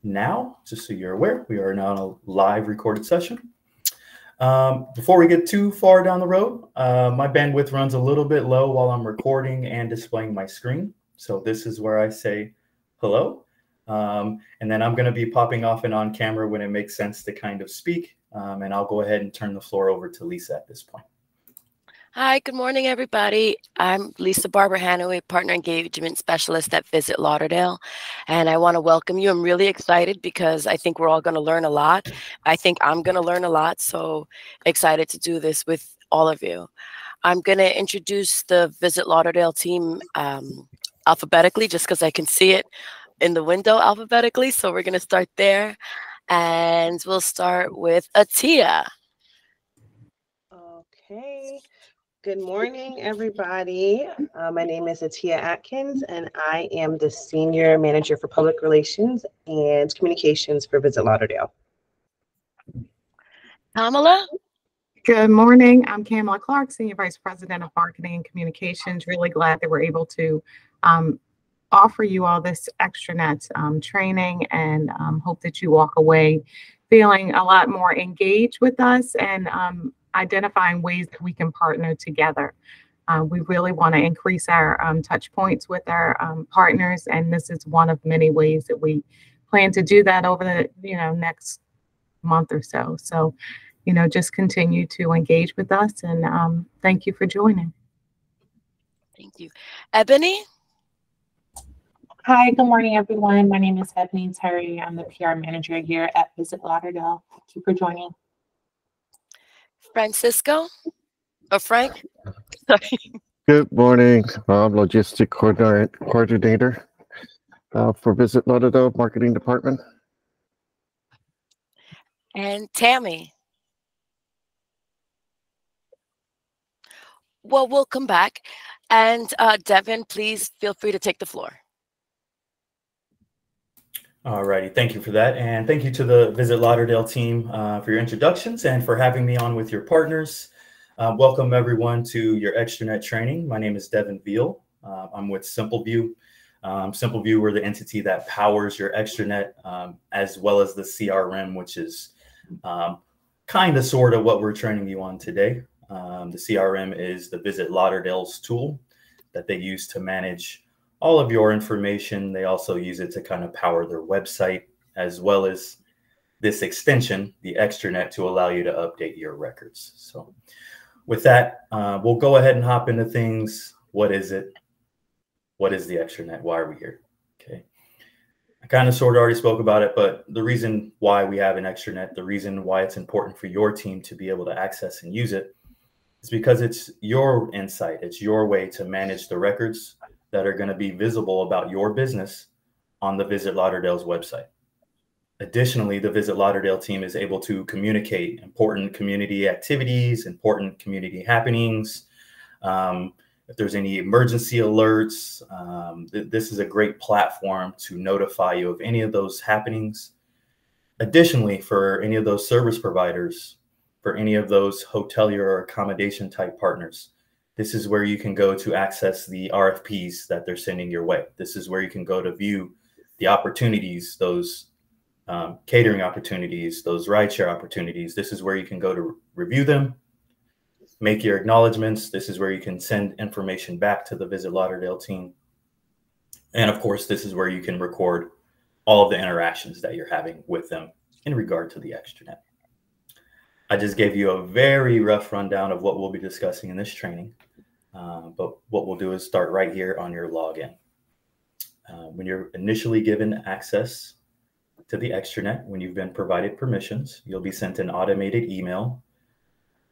now, just so you're aware, we are now in a live recorded session. Before we get too far down the road, my bandwidth runs a little bit low while I'm recording and displaying my screen. So this is where I say hello. And then I'm going to be popping off and on camera when it makes sense to kind of speak. And I'll go ahead and turn the floor over to Lisa at this point. Hi, good morning, everybody. I'm Lisa Barber-Hanaway, Partner Engagement Specialist at Visit Lauderdale, and I want to welcome you. I'm really excited because I think we're all going to learn a lot. I think I'm going to learn a lot, so excited to do this with all of you. I'm going to introduce the Visit Lauderdale team alphabetically, just because I can see it in the window alphabetically, so we're going to start there, and we'll start with Atia. Okay. Good morning, everybody. My name is Atia Atkins, and I am the Senior Manager for Public Relations and Communications for Visit Lauderdale. Kamala? Good morning. I'm Kamala Clark, Senior Vice President of Marketing and Communications. Really glad that we're able to offer you all this extranet training, and hope that you walk away feeling a lot more engaged with us and identifying ways that we can partner together. We really want to increase our touch points with our partners, and this is one of many ways that we plan to do that over the next month or so. So, just continue to engage with us, and thank you for joining. Thank you. Ebony? Hi, good morning, everyone. My name is Ebony Terry. I'm the PR manager here at Visit Lauderdale. Thank you for joining. Francisco? Or Frank? Sorry. Good morning. I'm Logistic Coordinator for Visit Lauderdale Marketing Department. And Tammy? Well, we'll come back. And Devin, please feel free to take the floor. All righty, thank you for that. And thank you to the Visit Lauderdale team for your introductions and for having me on with your partners. Welcome everyone to your extranet training. My name is Devin Veal. I'm with SimpleView. SimpleView, we're the entity that powers your extranet as well as the CRM, which is kind of sort of what we're training you on today. The CRM is the Visit Lauderdale's tool that they use to manage all of your information. They also use it to kind of power their website, as well as this extension, the extranet, to allow you to update your records. So with that, we'll go ahead and hop into things. What is it? What is the extranet? Why are we here? Okay. I kind of sort of already spoke about it, but the reason why we have an extranet, the reason why it's important for your team to be able to access and use it is because it's your insight. It's your way to manage the records that are going to be visible about your business on the Visit Lauderdale's website. Additionally, the Visit Lauderdale team is able to communicate important community activities, important community happenings. If there's any emergency alerts, this is a great platform to notify you of any of those happenings. Additionally, for any of those service providers, for any of those hotelier or accommodation type partners, this is where you can go to access the RFPs that they're sending your way. This is where you can go to view the opportunities, those catering opportunities, those rideshare opportunities. This is where you can go to review them, make your acknowledgments. This is where you can send information back to the Visit Lauderdale team. And of course, this is where you can record all of the interactions that you're having with them in regard to the extranet. I just gave you a very rough rundown of what we'll be discussing in this training. But what we'll do is start right here on your login. When you're initially given access to the extranet, when you've been provided permissions, you'll be sent an automated email.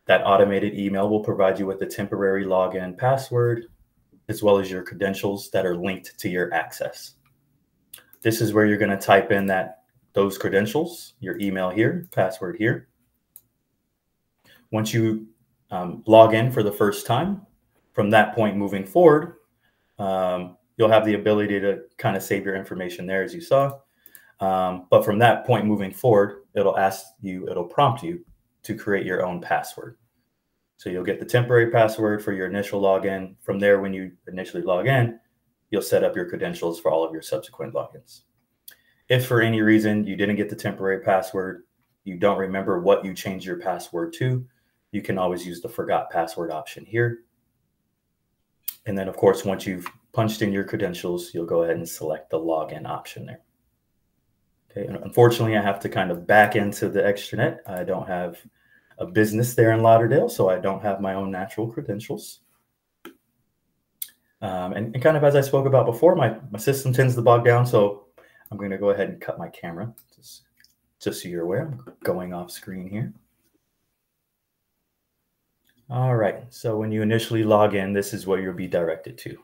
That automated email will provide you with a temporary login password, as well as your credentials that are linked to your access. This is where you're going to type in those credentials, your email here, password here. Once you log in for the first time, from that point moving forward, you'll have the ability to kind of save your information there, as you saw. But from that point moving forward, it'll prompt you to create your own password. So you'll get the temporary password for your initial login. From there, when you initially log in, you'll set up your credentials for all of your subsequent logins. If for any reason you didn't get the temporary password, you don't remember what you changed your password to, you can always use the forgot password option here. And then, of course, once you've punched in your credentials, you'll go ahead and select the login option there. Okay, and unfortunately, I have to kind of back into the extranet. I don't have a business there in Lauderdale, so I don't have my own natural credentials. And kind of as I spoke about before, my system tends to bog down, so I'm going to go ahead and cut my camera, just so you're aware. I'm going off screen here. All right, so when you initially log in, this is what you'll be directed to.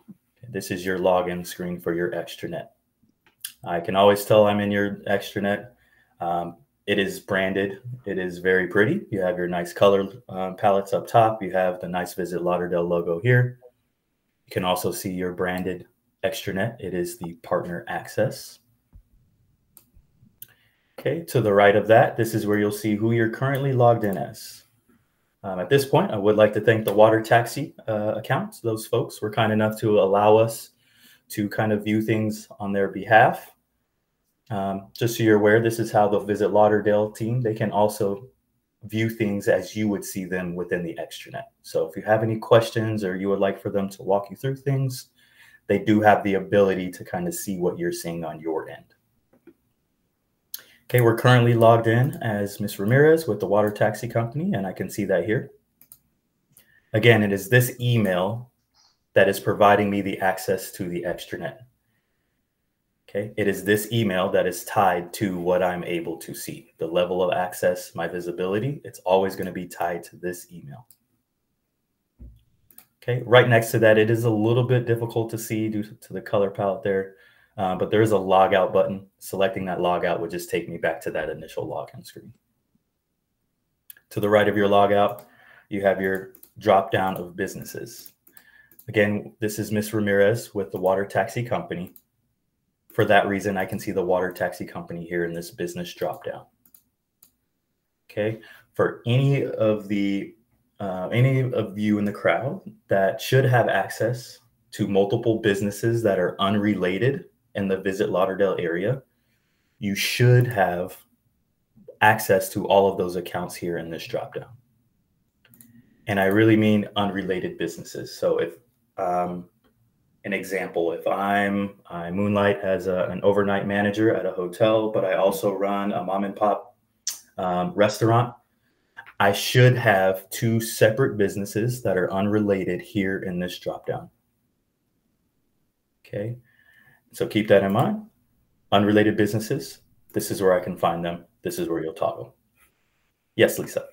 This is your login screen for your extranet. I can always tell I'm in your extranet. It is branded. It is very pretty. You have your nice color palettes up top. You have the nice Visit Lauderdale logo here. You can also see your branded extranet. It is the partner access. Okay, to the right of that, this is where you'll see who you're currently logged in as. At this point, I would like to thank the water taxi accounts. Those folks were kind enough to allow us to kind of view things on their behalf. Just so you're aware, this is how the Visit Lauderdale team, they can also view things as you would see them within the extranet. So if you have any questions or you would like for them to walk you through things, they do have the ability to kind of see what you're seeing on your end. Okay, we're currently logged in as Ms. Ramirez with the water taxi company, and I can see that here. Again, it is this email that is providing me the access to the extranet. Okay, it is this email that is tied to what I'm able to see. The level of access, my visibility, it's always going to be tied to this email. Okay, right next to that, it is a little bit difficult to see due to the color palette there. But there is a logout button. Selecting that logout would just take me back to that initial login screen. To the right of your logout, you have your drop down of businesses. Again, this is Ms. Ramirez with the water taxi company. For that reason, I can see the water taxi company here in this business drop down. Okay, for any of you in the crowd that should have access to multiple businesses that are unrelated in the Visit Lauderdale area, you should have access to all of those accounts here in this dropdown. And I really mean unrelated businesses. So if, an example, if I moonlight as an overnight manager at a hotel, but I also run a mom and pop restaurant, I should have 2 separate businesses that are unrelated here in this dropdown. Okay. So keep that in mind. Unrelated businesses, this is where I can find them. This is where you'll toggle. Yes, Lisa.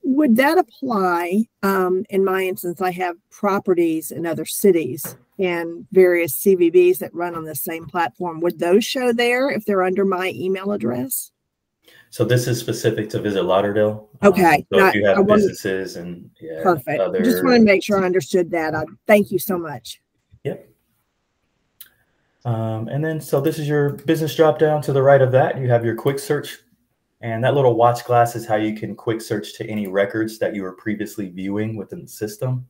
Would that apply? In my instance, I have properties in other cities and various CVBs that run on the same platform. Would those show there if they're under my email address? So this is specific to Visit Lauderdale. Okay. So if you have businesses and perfect. Just wanted to make sure I understood that. Thank you so much. Yep. And then, so this is your business drop down. To the right of that, you have your quick search, and that little watch glass is how you can quick search to any records that you were previously viewing within the system.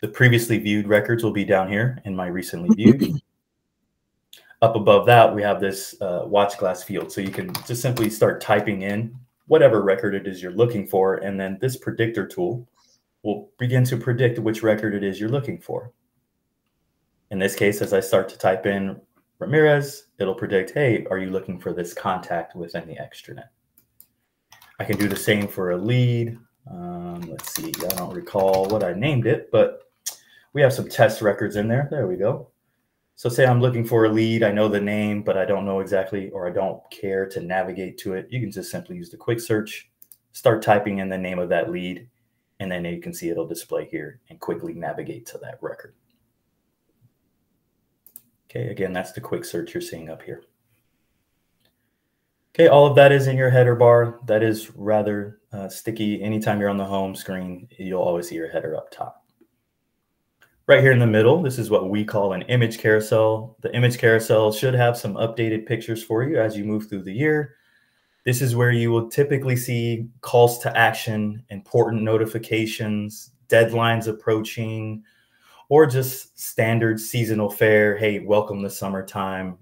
The previously viewed records will be down here in my recently viewed. Up above that, we have this watch glass field. So you can just simply start typing in whatever record it is you're looking for. And then this predictor tool will begin to predict which record it is you're looking for. In this case, as I start to type in Ramirez, it'll predict, hey, are you looking for this contact within the extranet? I can do the same for a lead. Let's see, I don't recall what I named it, but we have some test records in there. There we go. So say I'm looking for a lead. I know the name, but I don't know exactly, or I don't care to navigate to it. You can just simply use the quick search, start typing in the name of that lead, and then you can see it'll display here and quickly navigate to that record. Okay, again, that's the quick search you're seeing up here. Okay, all of that is in your header bar. That is rather sticky. Anytime you're on the home screen, you'll always see your header up top. Right here in the middle, this is what we call an image carousel. The image carousel should have some updated pictures for you as you move through the year. This is where you will typically see calls to action, important notifications, deadlines approaching, or just standard seasonal fare. Hey, welcome the summertime.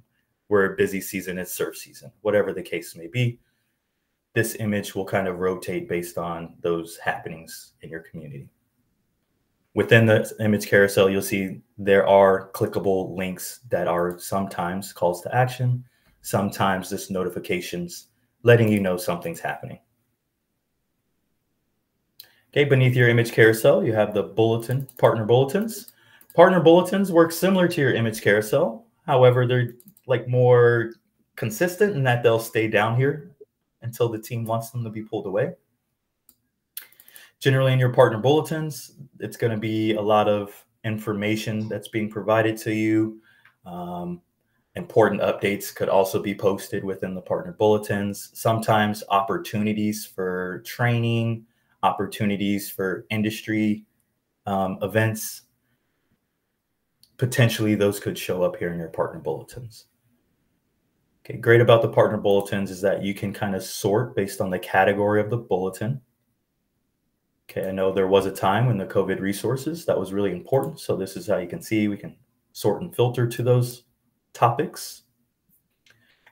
where busy season is surf season, whatever the case may be. This image will kind of rotate based on those happenings in your community. Within the image carousel, you'll see there are clickable links that are sometimes calls to action, sometimes just notifications letting you know something's happening. Okay, beneath your image carousel, you have the bulletin, partner bulletins. Partner bulletins work similar to your image carousel. However, they're like more consistent in that they'll stay down here until the team wants them to be pulled away. Generally in your partner bulletins, it's going to be a lot of information that's being provided to you. Important updates could also be posted within the partner bulletins. Sometimes opportunities for training, opportunities for industry events. Potentially those could show up here in your partner bulletins. Okay, great about the partner bulletins is that you can kind of sort based on the category of the bulletin. Okay, I know there was a time when the COVID resources, that was really important. So this is how you can see, we can sort and filter to those topics.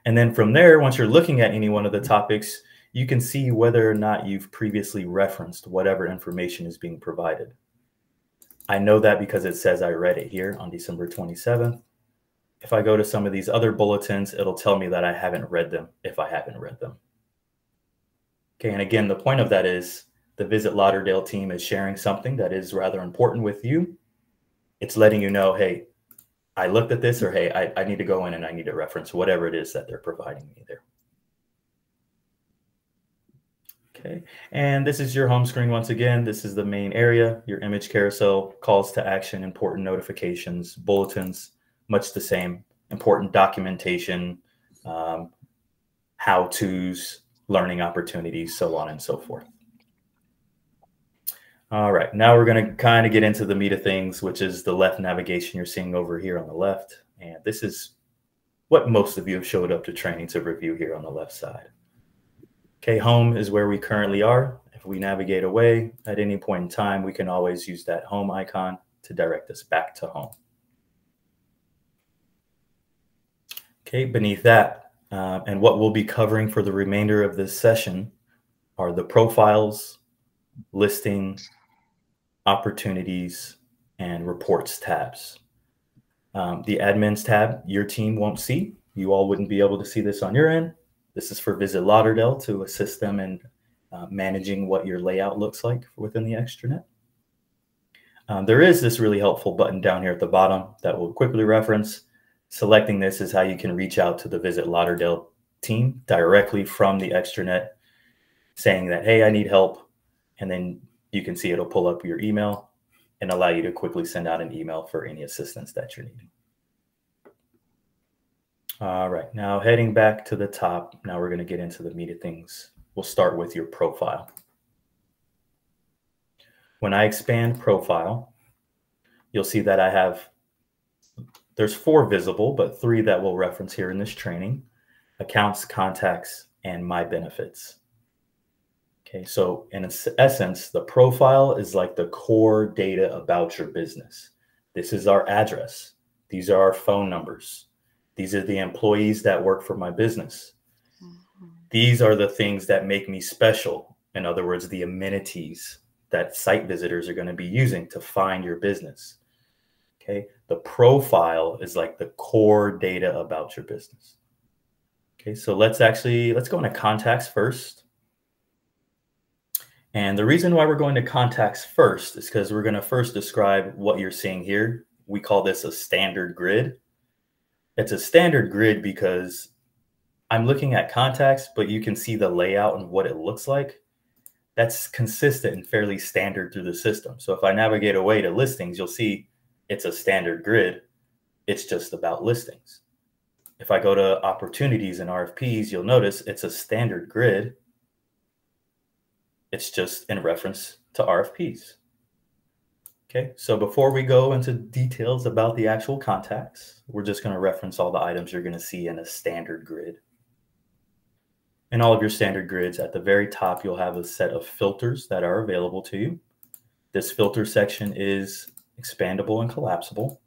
And then from there, once you're looking at any one of the topics, you can see whether or not you've previously referenced whatever information is being provided. I know that because it says I read it here on December 27th. If I go to some of these other bulletins, it'll tell me that I haven't read them if I haven't read them. Okay, and again, the point of that is the Visit Lauderdale team is sharing something that is rather important with you. It's letting you know, hey, I looked at this, or hey, I need to go in and I need to reference whatever it is that they're providing me there. Okay, and this is your home screen once again. This is the main area, your image carousel, calls to action, important notifications, bulletins, much the same, important documentation, how-tos, learning opportunities, so on and so forth. All right, now we're going to kind of get into the meat of things, which is the left navigation you're seeing over here on the left. And this is what most of you have showed up to training to review here on the left side. Okay, home is where we currently are. If we navigate away at any point in time, we can always use that home icon to direct us back to home. Okay, beneath that, and what we'll be covering for the remainder of this session are the profiles, listing, opportunities, and reports tabs. The admins tab, your team won't see. You all wouldn't be able to see this on your end. This is for Visit Lauderdale to assist them in managing what your layout looks like within the extranet. There is this really helpful button down here at the bottom that we'll quickly reference. Selecting this is how you can reach out to the Visit Lauderdale team directly from the extranet, saying that, hey, I need help. And then you can see it'll pull up your email and allow you to quickly send out an email for any assistance that you're needing. All right, now heading back to the top, now we're going to get into the meat of things. We'll start with your profile. When I expand profile, you'll see that I have, there's 4 visible, but 3 that we'll reference here in this training: accounts, contacts, and my benefits. Okay, so in essence, the profile is like the core data about your business. This is our address. These are our phone numbers. These are the employees that work for my business. These are the things that make me special. In other words, the amenities that site visitors are going to be using to find your business. Okay, the profile is like the core data about your business. Okay, so let's go into contacts first. And the reason why we're going to contacts first is because we're going to first describe what you're seeing here. We call this a standard grid. It's a standard grid because I'm looking at contacts, but you can see the layout and what it looks like. That's consistent and fairly standard through the system. So if I navigate away to listings, you'll see it's a standard grid. It's just about listings. If I go to opportunities and RFPs, you'll notice it's a standard grid. It's just in reference to RFPs. Okay, so before we go into details about the actual contacts, we're just going to reference all the items you're going to see in a standard grid. In all of your standard grids, at the very top, you'll have a set of filters that are available to you. This filter section is expandable and collapsible.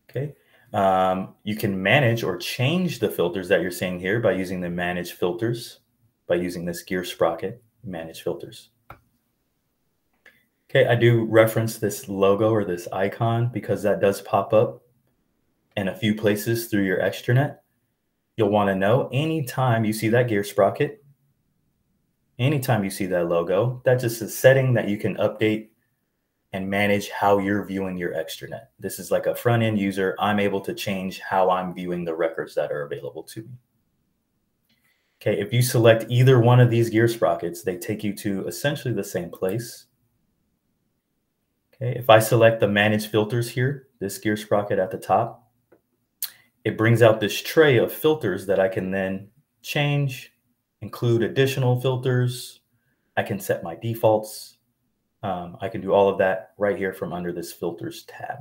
Okay, You can manage or change the filters that you're seeing here by using the manage filters, by using this gear sprocket, manage filters. Okay, I do reference this logo or this icon because that does pop up in a few places through your extranet. You'll want to know anytime you see that gear sprocket, anytime you see that logo, that's just a setting that you can update and manage how you're viewing your extranet. This is like a front end user. I'm able to change how I'm viewing the records that are available to me. Okay, if you select either one of these gear sprockets, they take you to essentially the same place. Okay, if I select the manage filters here, this gear sprocket at the top, it brings out this tray of filters that I can then change, include additional filters. I can set my defaults. I can do all of that right here from under this filters tab.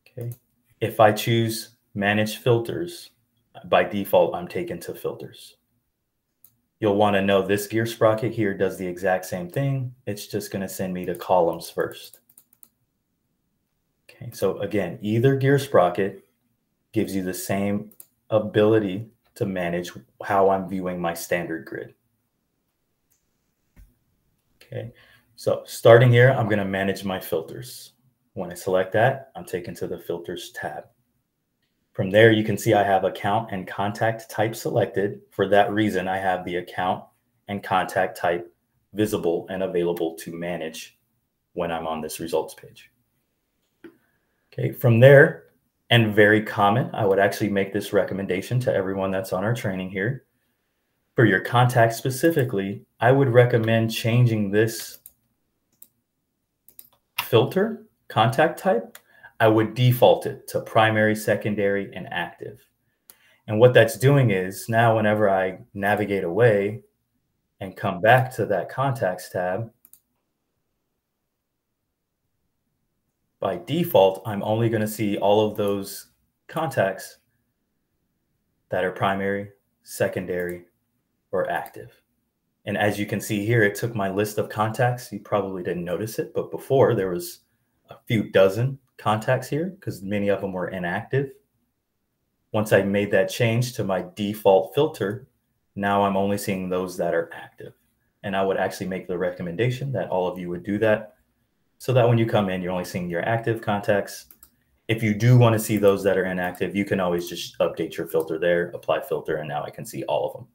Okay, if I choose manage filters, by default, I'm taken to filters. You'll want to know this gear sprocket here does the exact same thing. It's just going to send me to columns first. Okay, so again, either gear sprocket gives you the same ability to manage how I'm viewing my standard grid. Okay, so starting here, I'm going to manage my filters. When I select that, I'm taken to the filters tab. From there, you can see I have account and contact type selected. For that reason, I have the account and contact type visible and available to manage when I'm on this results page. Okay, from there, and very common, I would actually make this recommendation to everyone that's on our training here. For your contact specifically, I would recommend changing this filter, contact type. I would default it to primary, secondary, and active. And what that's doing is now whenever I navigate away and come back to that contacts tab, by default, I'm only going to see all of those contacts that are primary, secondary, or active. And as you can see here, it took my list of contacts. You probably didn't notice it, but before there was a few dozen contacts here because many of them were inactive. Once I made that change to my default filter, now I'm only seeing those that are active. And I would actually make the recommendation that all of you would do that so that when you come in, you're only seeing your active contacts. If you do want to see those that are inactive, you can always just update your filter there, apply filter, and now I can see all of them.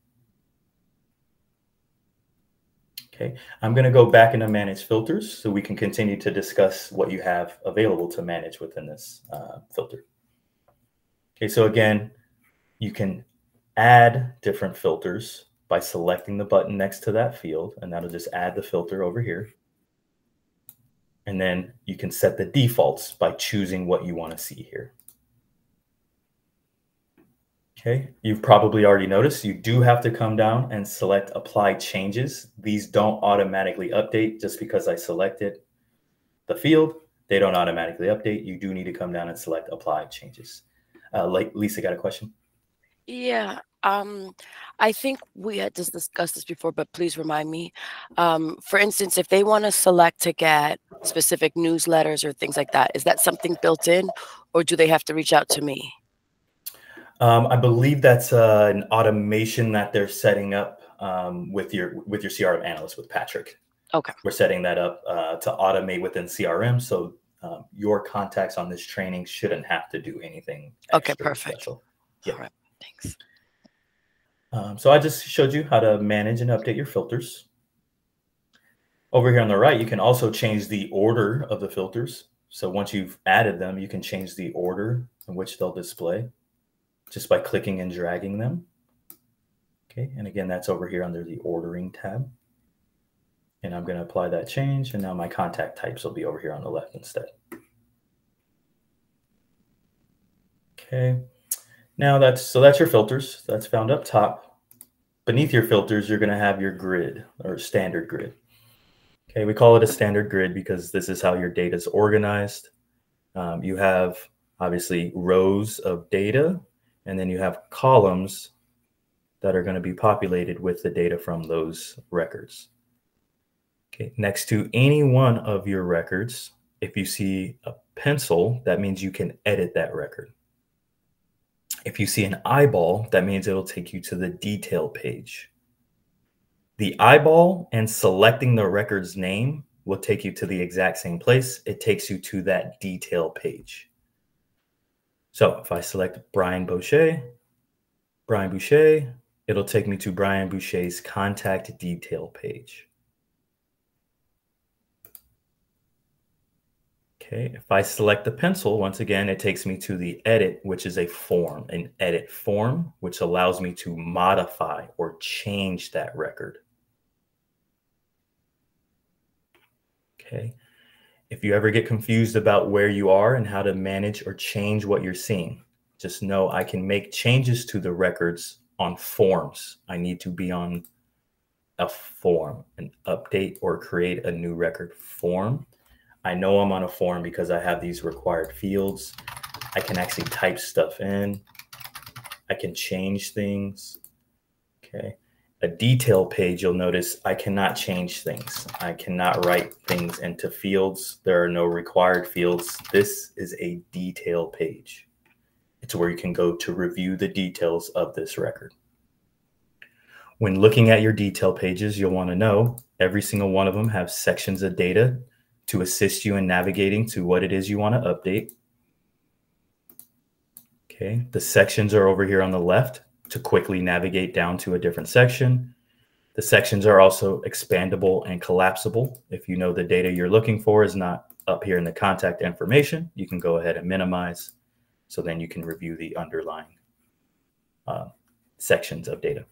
Okay, I'm going to go back into manage filters so we can continue to discuss what you have available to manage within this filter. Okay, so again, you can add different filters by selecting the button next to that field, and that'll just add the filter over here. And then you can set the defaults by choosing what you want to see here. Okay, you've probably already noticed you do have to come down and select apply changes. These don't automatically update just because I selected the field. They don't automatically update. You do need to come down and select apply changes. Like Lisa, got a question? Yeah, I think we had just discussed this before, but please remind me. For instance, if they want to select to get specific newsletters or things like that, is that something built in, or do they have to reach out to me? I believe that's an automation that they're setting up with your CRM analyst, with Patrick. Okay. We're setting that up to automate within CRM, so your contacts on this training shouldn't have to do anything extra. Okay, perfect. Special. Yeah. All right, thanks. So I just showed you how to manage and update your filters. Over here on the right, you can also change the order of the filters. So once you've added them, you can change the order in which they'll display just by clicking and dragging them. Okay, and again, that's over here under the ordering tab. And I'm going to apply that change, and now my contact types will be over here on the left instead. Okay, now that's your filters. That's found up top. Beneath your filters, you're going to have your grid or standard grid. Okay, we call it a standard grid because this is how your data is organized. You have obviously rows of data, and then you have columns that are going to be populated with the data from those records. Okay, next to any one of your records, If you see a pencil, that means you can edit that record. If you see an eyeball, that means it'll take you to the detail page. The eyeball and selecting the record's name will take you to the exact same place. It takes you to that detail page. So if I select Brian Boucher, it'll take me to Brian Boucher's contact detail page. Okay, if I select the pencil, once again, it takes me to the edit, which is a form, an edit form, which allows me to modify or change that record. Okay, if you ever get confused about where you are and how to manage or change what you're seeing, just know I can make changes to the records on forms. I need to be on a form, an update or create a new record form. I know I'm on a form because I have these required fields. I can actually type stuff in. I can change things. Okay. A detail page, you'll notice I cannot change things. I cannot write things into fields. There are no required fields. This is a detail page. It's where you can go to review the details of this record. When looking at your detail pages, you'll want to know every single one of them have sections of data to assist you in navigating to what it is you want to update. Okay, the sections are over here on the left to quickly navigate down to a different section. The sections are also expandable and collapsible. If you know the data you're looking for is not up here in the contact information, you can go ahead and minimize, so then you can review the underlying sections of data.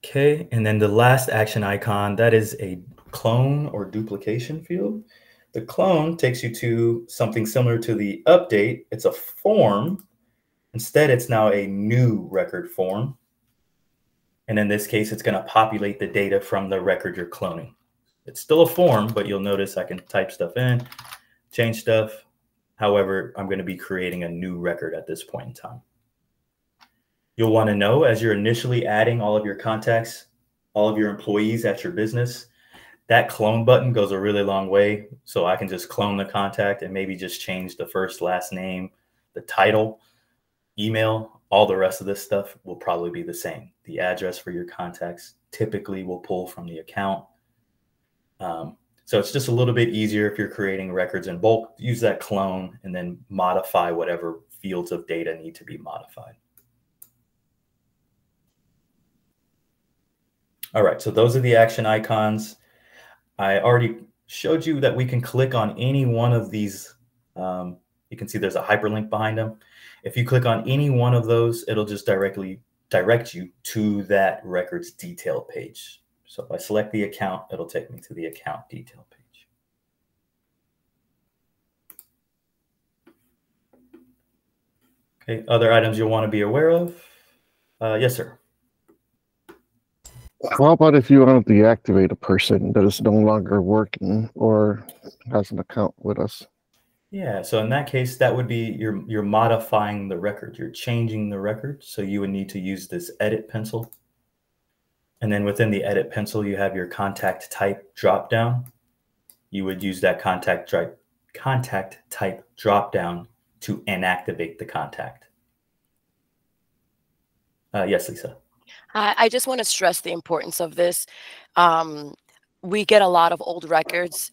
Okay, and then the last action icon, that is a clone or duplication field. The clone takes you to something similar to the update. It's a form. Instead, it's now a new record form. And in this case, it's going to populate the data from the record you're cloning. It's still a form, but you'll notice I can type stuff in, change stuff. However, I'm going to be creating a new record at this point in time. You'll want to know as you're initially adding all of your contacts, all of your employees at your business, that clone button goes a really long way. So I can just clone the contact and maybe just change the first, last name, the title, email, all the rest of this stuff will probably be the same. The address for your contacts typically will pull from the account. So it's just a little bit easier if you're creating records in bulk, use that clone and then modify whatever fields of data need to be modified. All right, so those are the action icons. I already showed you that we can click on any one of these. You can see there's a hyperlink behind them. If you click on any one of those, it'll just directly direct you to that record's detail page. So if I select the account, it'll take me to the account detail page. Okay, other items you'll want to be aware of? Yes, sir. How about if you want to deactivate a person that is no longer working or has an account with us? Yeah, so in that case, that would be you're modifying the record. You're changing the record. So you would need to use this edit pencil. And then within the edit pencil, you have your contact type dropdown. You would use that contact type dropdown to inactivate the contact. Yes, Lisa. I just want to stress the importance of this. We get a lot of old records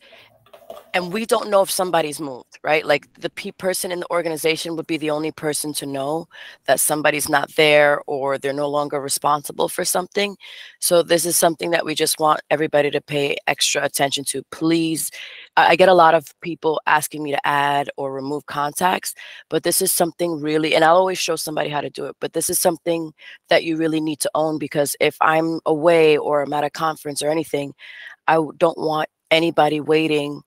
and we don't know if somebody's moved, right? Like the person in the organization would be the only person to know that somebody's not there or they're no longer responsible for something. So this is something that we just want everybody to pay extra attention to. Please, I get a lot of people asking me to add or remove contacts, but this is something really, and I'll always show somebody how to do it, but this is something that you really need to own, because if I'm away or I'm at a conference or anything, I don't want anybody waiting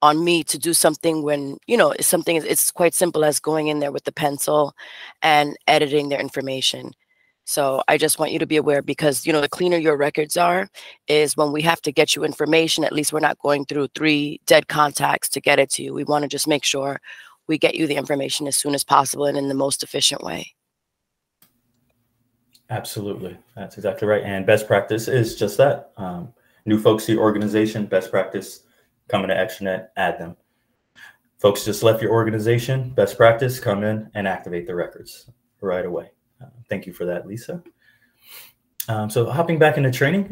on me to do something when, you know, it's quite simple as going in there with the pencil and editing their information. So I just want you to be aware, because, you know, the cleaner your records are is when we have to get you information, at least we're not going through 3 dead contacts to get it to you. We want to just make sure we get you the information as soon as possible and in the most efficient way. Absolutely. That's exactly right. And best practice is just that. New folks to your organization, best practice, come into Extranet, add them. Folks just left your organization, best practice, come in and activate the records right away. Thank you for that, Lisa. So hopping back into training,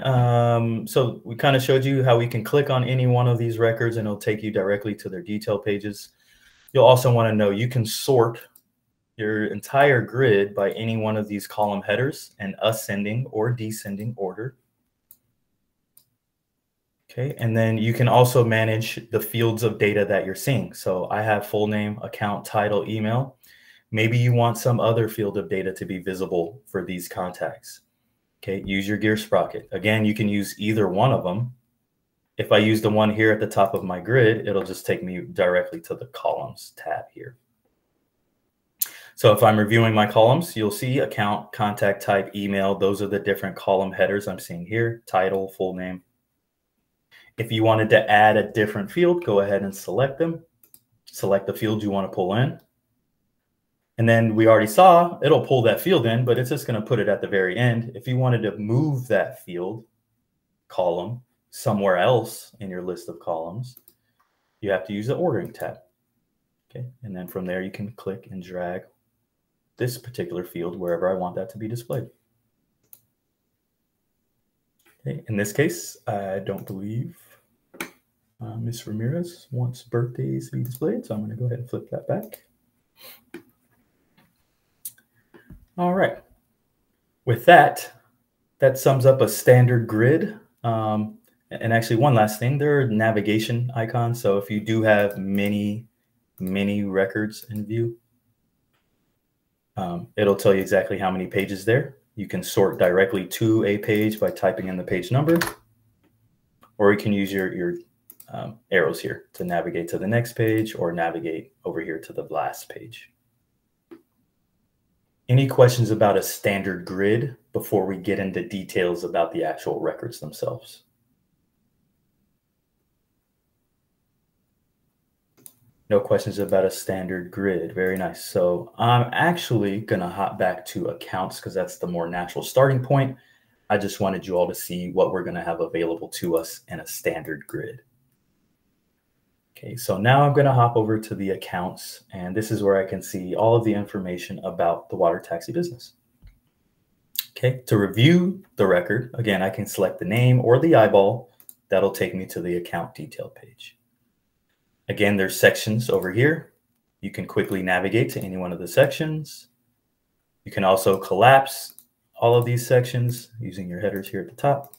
so we kind of showed you how we can click on any one of these records and it'll take you directly to their detail pages. You'll also want to know you can sort your entire grid by any one of these column headers in ascending or descending order. Okay, and then you can also manage the fields of data that you're seeing. So I have full name, account, title, email. Maybe you want some other field of data to be visible for these contacts. Okay, use your gear sprocket. Again, you can use either one of them. If I use the one here at the top of my grid, it'll just take me directly to the columns tab here. So if I'm reviewing my columns, you'll see account, contact type, email. Those are the different column headers I'm seeing here, title, full name. If you wanted to add a different field, go ahead and select them. Select the field you want to pull in. And then we already saw it'll pull that field in, but it's just going to put it at the very end. If you wanted to move that field column somewhere else in your list of columns, you have to use the ordering tab. Okay, and then from there you can click and drag this particular field wherever I want that to be displayed. Okay, in this case, I don't believe Ms. Ramirez wants birthdays to be displayed, so I'm going to go ahead and flip that back. All right. With that, that sums up a standard grid. And actually, one last thing, there are navigation icons. So if you do have many records in view, it'll tell you exactly how many pages there. You can sort directly to a page by typing in the page number, or you can use your arrows here to navigate to the next page or navigate over here to the last page. Any questions about a standard grid before we get into details about the actual records themselves? No questions about a standard grid. Very nice. So I'm actually going to hop back to accounts because that's the more natural starting point. I just wanted you all to see what we're going to have available to us in a standard grid. Okay, so now I'm going to hop over to the accounts, and this is where I can see all of the information about the water taxi business. Okay, to review the record, again, I can select the name or the eyeball. That'll take me to the account detail page. Again, there's sections over here. You can quickly navigate to any one of the sections. You can also collapse all of these sections using your headers here at the top.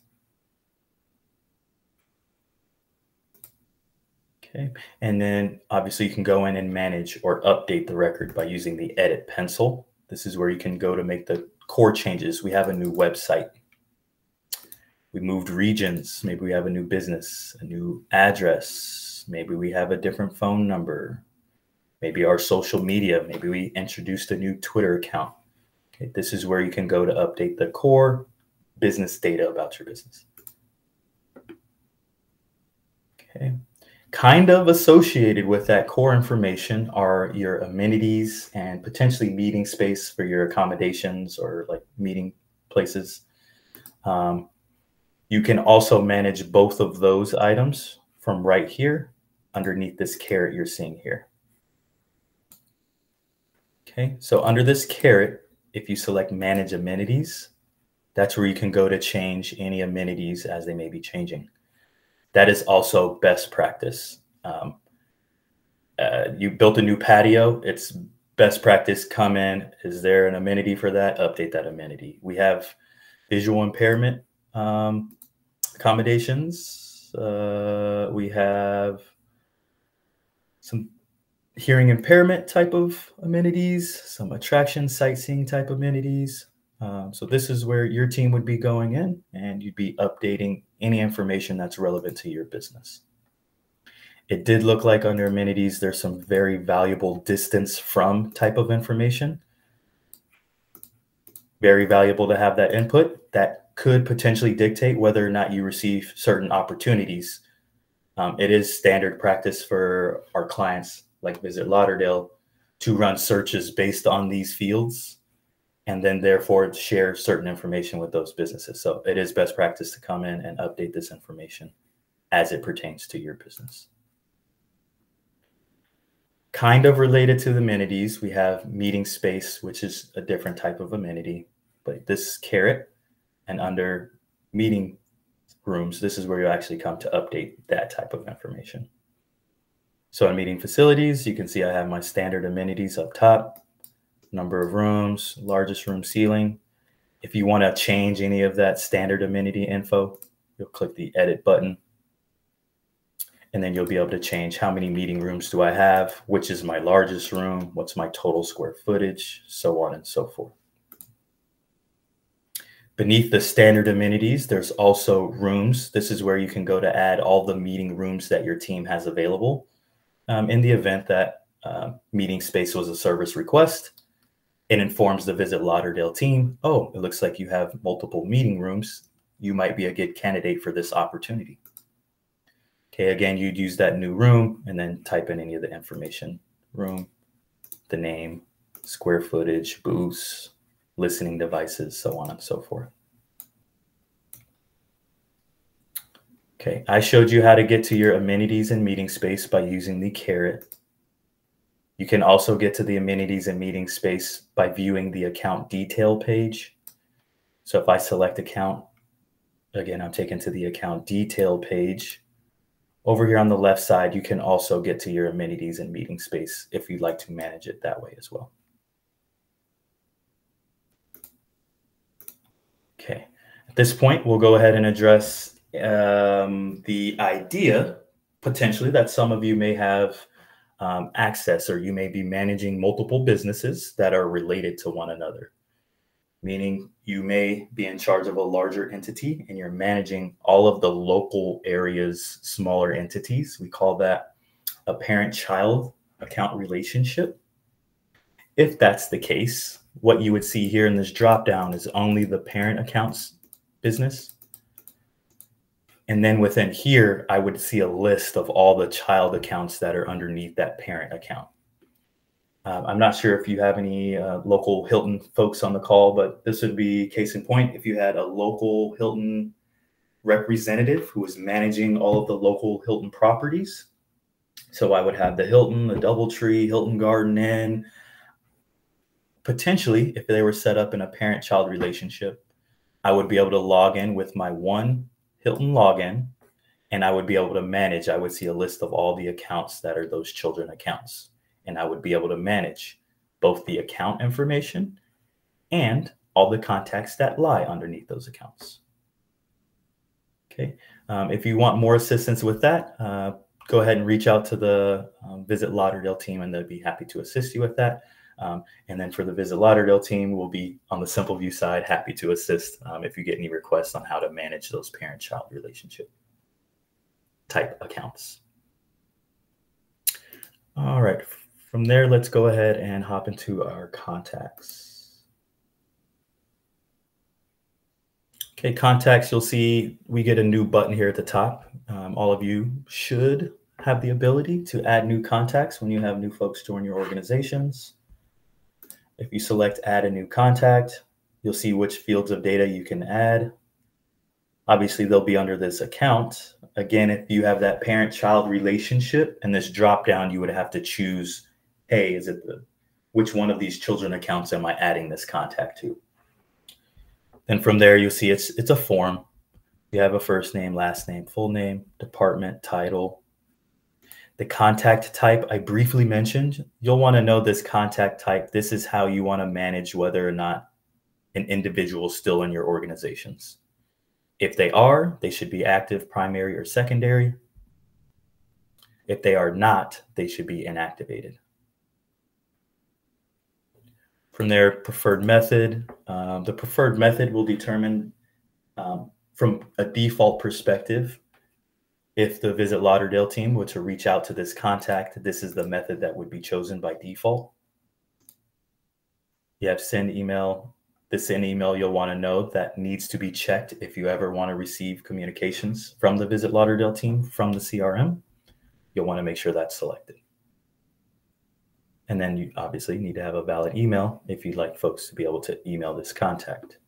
Okay, and then obviously you can go in and manage or update the record by using the edit pencil. This is where you can go to make the core changes. We have a new website. We moved regions. Maybe we have a new business, a new address. Maybe we have a different phone number. Maybe our social media. Maybe we introduced a new Twitter account. Okay, this is where you can go to update the core business data about your business. Okay. Kind of associated with that core information are your amenities and potentially meeting space for your accommodations or like meeting places. You can also manage both of those items from right here underneath this caret you're seeing here. Okay, so under this caret, if you select Manage Amenities, that's where you can go to change any amenities as they may be changing. That is also best practice. You built a new patio, it's best practice, come in, is there an amenity for that? Update that amenity. We have visual impairment accommodations. We have some hearing impairment type of amenities, some attraction sightseeing type amenities. So this is where your team would be going in and you'd be updating any information that's relevant to your business. It did look like under amenities, there's some very valuable distance from type of information. Very valuable to have that input. That could potentially dictate whether or not you receive certain opportunities. It is standard practice for our clients like Visit Lauderdale to run searches based on these fields. and then therefore share certain information with those businesses. So it is best practice to come in and update this information as it pertains to your business. Kind of related to the amenities, we have meeting space, which is a different type of amenity, but this is Carrot, and under meeting rooms, this is where you actually come to update that type of information. So in meeting facilities, you can see I have my standard amenities up top, number of rooms, largest room ceiling. If you want to change any of that standard amenity info, you'll click the edit button. And then you'll be able to change how many meeting rooms do I have, which is my largest room, what's my total square footage, so on and so forth. Beneath the standard amenities, there's also rooms. This is where you can go to add all the meeting rooms that your team has available. In the event that meeting space was a service request, it informs the Visit Lauderdale team, oh, it looks like you have multiple meeting rooms. You might be a good candidate for this opportunity. Okay, again, you'd use that new room and then type in any of the information. Room, the name, square footage, booths, listening devices, so on and so forth. Okay, I showed you how to get to your amenities and meeting space by using the Carrot. You can also get to the amenities and meeting space by viewing the account detail page. So if I select account, again, I'm taken to the account detail page. Over here on the left side, you can also get to your amenities and meeting space if you'd like to manage it that way as well. Okay, at this point, we'll go ahead and address the idea, potentially, that some of you may have access, or you may be managing multiple businesses that are related to one another. Meaning you may be in charge of a larger entity and you're managing all of the local area's smaller entities. We call that a parent-child account relationship. If that's the case, what you would see here in this dropdown is only the parent accounts business. And then within here, I would see a list of all the child accounts that are underneath that parent account. I'm not sure if you have any local Hilton folks on the call, but this would be case in point. If you had a local Hilton representative who was managing all of the local Hilton properties. So I would have the Hilton, the DoubleTree, Hilton Garden Inn. Potentially, if they were set up in a parent-child relationship, I would be able to log in with my one Hilton login, and I would be able to manage. I would see a list of all the accounts that are those children accounts. And I would be able to manage both the account information and all the contacts that lie underneath those accounts. Okay, if you want more assistance with that, go ahead and reach out to the Visit Lauderdale team, and they'll be happy to assist you with that. And then for the Visit Lauderdale team, we'll be on the Simple View side, happy to assist if you get any requests on how to manage those parent-child relationship type accounts. All right. From there, let's go ahead and hop into our contacts. Okay, contacts, you'll see we get a new button here at the top. All of you should have the ability to add new contacts when you have new folks join your organizations. If you select add a new contact, you'll see which fields of data you can add. Obviously, they'll be under this account. Again, if you have that parent-child relationship and this drop-down, you would have to choose, hey, is it which one of these children accounts am I adding this contact to? Then from there, you'll see it's a form. You have a first name, last name, full name, department, title. The contact type I briefly mentioned, you'll want to know this contact type. This is how you want to manage whether or not an individual is still in your organizations. If they are, they should be active, primary, or secondary. If they are not, they should be inactivated. From there, preferred method. The preferred method will determine from a default perspective, if the Visit Lauderdale team were to reach out to this contact, this is the method that would be chosen by default. You have send email. The send email, you'll want to know that needs to be checked if you ever want to receive communications from the Visit Lauderdale team from the CRM. You'll want to make sure that's selected. And then you obviously need to have a valid email if you'd like folks to be able to email this contact.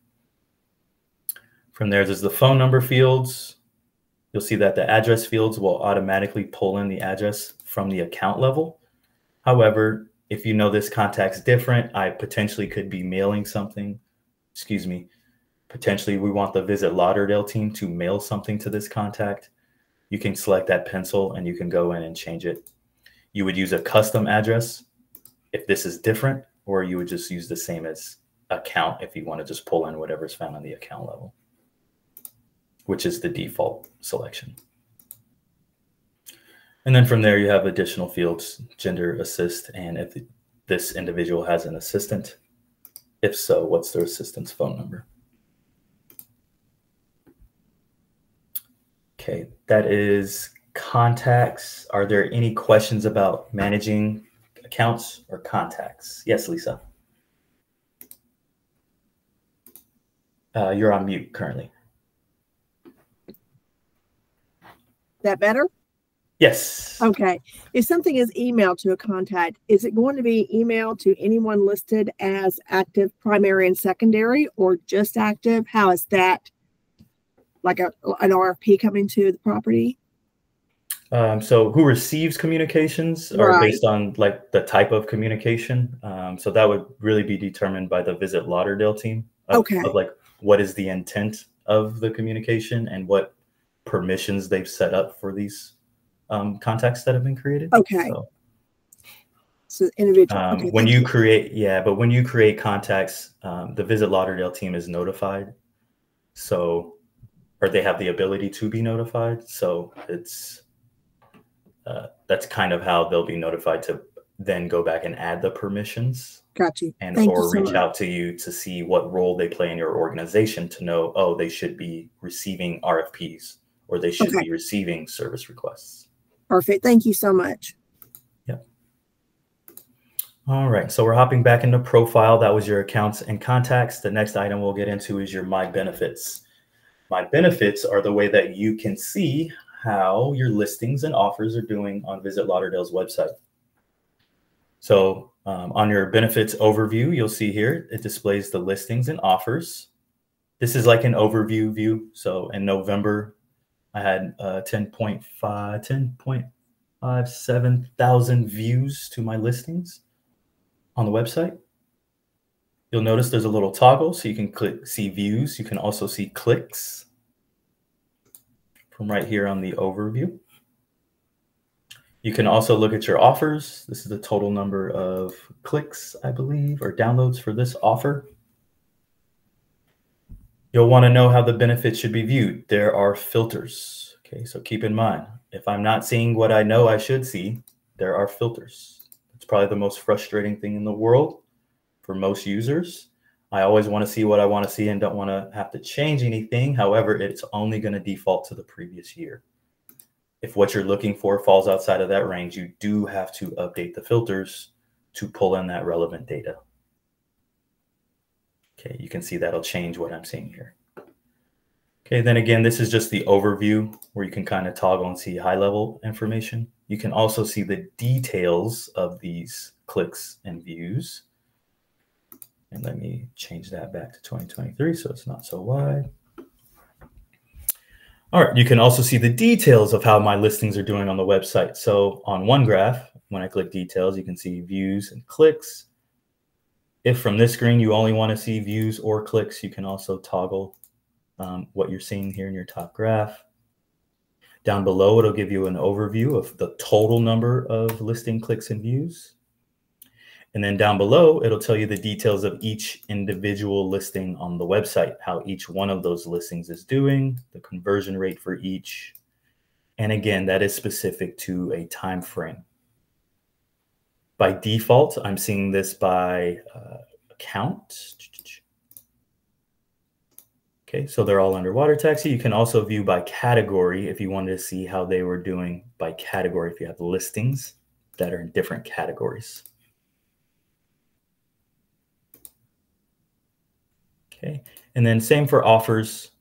From there's the phone number fields. You'll see that the address fields will automatically pull in the address from the account level. However, if you know this contact's different, I potentially could be mailing something. Excuse me. Potentially, we want the Visit Lauderdale team to mail something to this contact. You can select that pencil and you can go in and change it. You would use a custom address if this is different, or you would just use the same as account if you want to just pull in whatever's found on the account level, which is the default selection. And then from there, you have additional fields, gender, assist, and if this individual has an assistant. If so, what's their assistant's phone number? Okay, that is contacts. Are there any questions about managing accounts or contacts? Yes, Lisa. You're on mute currently. That better? Yes. Okay. If something is emailed to a contact, is it going to be emailed to anyone listed as active, primary, and secondary, or just active? How is that? Like an RFP coming to the property? So who receives communications are based on like the type of communication. So that would really be determined by the Visit Lauderdale team of like what is the intent of the communication and what permissions they've set up for these contacts that have been created. Okay. So individual. When you create, but when you create contacts, the Visit Lauderdale team is notified. So, or they have the ability to be notified. So it's, that's kind of how they'll be notified to then go back and add the permissions. Got you. And or reach out to you to see what role they play in your organization to know, oh, they should be receiving RFPs or they should be receiving service requests. Perfect. Thank you so much. Yep. All right. So we're hopping back into profile. That was your accounts and contacts. The next item we'll get into is your My Benefits. My Benefits are the way that you can see how your listings and offers are doing on Visit Lauderdale's website. So on your benefits overview, you'll see here, it displays the listings and offers. This is like an overview view. So in November, I had 10.57 thousand views to my listings on the website. You'll notice there's a little toggle so you can click see views. You can also see clicks from right here on the overview. You can also look at your offers. This is the total number of clicks, I believe, or downloads for this offer. You'll want to know how the benefits should be viewed. There are filters. Okay, so keep in mind, if I'm not seeing what I know I should see, there are filters. It's probably the most frustrating thing in the world for most users. I always want to see what I want to see and don't want to have to change anything. However, it's only going to default to the previous year. If what you're looking for falls outside of that range, you do have to update the filters to pull in that relevant data. Okay, you can see that'll change what I'm seeing here. Okay, then again, this is just the overview where you can kind of toggle and see high-level information. You can also see the details of these clicks and views. And let me change that back to 2023 so it's not so wide. All right, you can also see the details of how my listings are doing on the website. So on one graph, when I click details, you can see views and clicks. If from this screen you only want to see views or clicks, you can also toggle what you're seeing here in your top graph. Down below, it'll give you an overview of the total number of listing clicks and views. And then down below, it'll tell you the details of each individual listing on the website, how each one of those listings is doing, the conversion rate for each. And again, that is specific to a time frame. By default, I'm seeing this by account. Okay, so they're all under water taxi. You can also view by category if you wanted to see how they were doing by category, if you have listings that are in different categories. Okay, and then same for offers.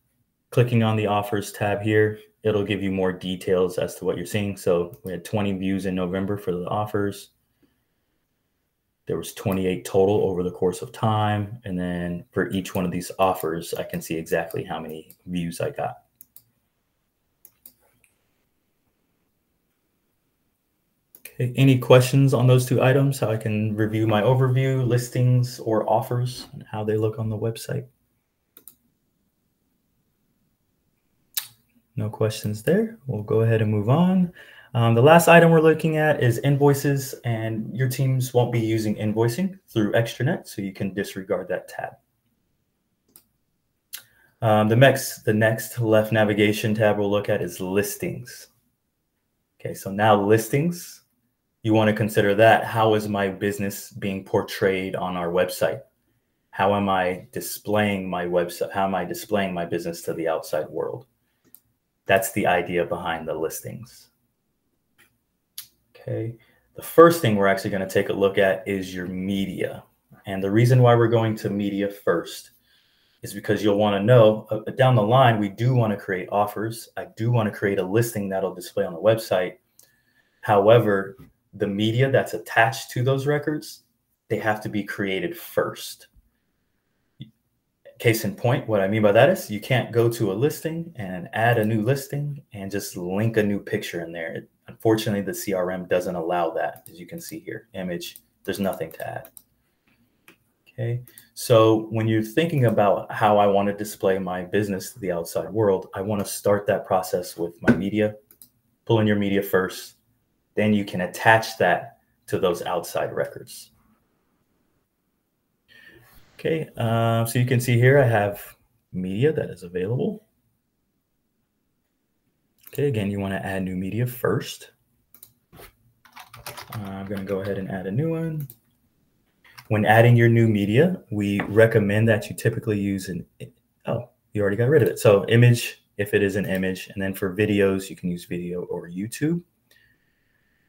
Clicking on the offers tab here, it'll give you more details as to what you're seeing. So we had 20 views in November for the offers. There was 28 total over the course of time. And then for each one of these offers, I can see exactly how many views I got. Okay, any questions on those two items? How I can review my overview, listings, or offers, and how they look on the website? No questions there. We'll go ahead and move on. The last item we're looking at is invoices, and your teams won't be using invoicing through Extranet, so you can disregard that tab. The next left navigation tab we'll look at is listings. Okay, so now listings, you want to consider that. How is my business being portrayed on our website? How am I displaying my website? How am I displaying my business to the outside world? That's the idea behind the listings. Okay, the first thing we're actually going to take a look at is your media. And the reason why we're going to media first is because you'll want to know down the line, we do want to create offers. I do want to create a listing that'll display on the website. However, the media that's attached to those records, they have to be created first. Case in point, what I mean by that is you can't go to a listing and add a new listing and just link a new picture in there. Unfortunately, the CRM doesn't allow that. As you can see here, image, there's nothing to add. Okay, so when you're thinking about how I want to display my business to the outside world, I want to start that process with my media. Pull in your media first, then you can attach that to those outside records. Okay, so you can see here I have media that is available. Okay, again, you want to add new media first. I'm going to go ahead and add a new one. When adding your new media, we recommend that you typically use oh, you already got rid of it. So image, if it is an image, and then for videos, you can use video or YouTube.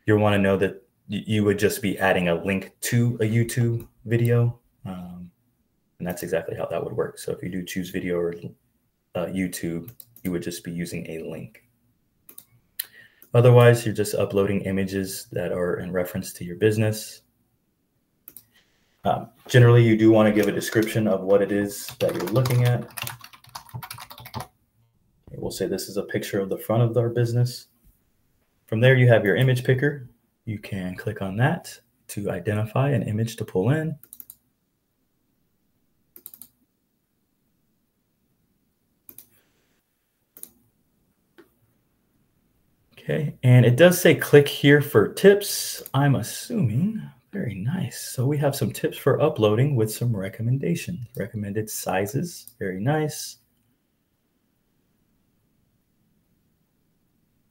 You'll want to know that you would just be adding a link to a YouTube video. And that's exactly how that would work. So if you do choose video or YouTube, you would just be using a link. Otherwise, you're just uploading images that are in reference to your business. Generally, you do want to give a description of what it is that you're looking at. We'll say this is a picture of the front of our business. From there, you have your image picker. You can click on that to identify an image to pull in. Okay, and it does say click here for tips. I'm assuming, very nice. So we have some tips for uploading with some recommendations. Recommended sizes, very nice.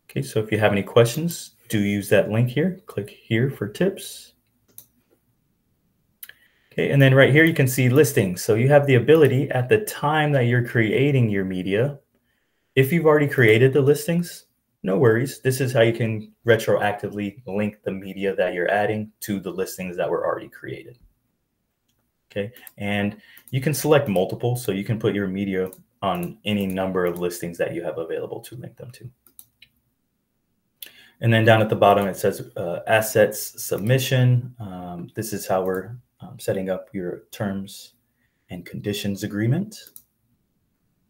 Okay, so if you have any questions, do use that link here. Click here for tips. Okay, and then right here you can see listings. So you have the ability at the time that you're creating your media, if you've already created the listings, no worries. This is how you can retroactively link the media that you're adding to the listings that were already created. Okay, and you can select multiple, so you can put your media on any number of listings that you have available to link them to. And then down at the bottom, it says assets submission. This is how we're setting up your terms and conditions agreement.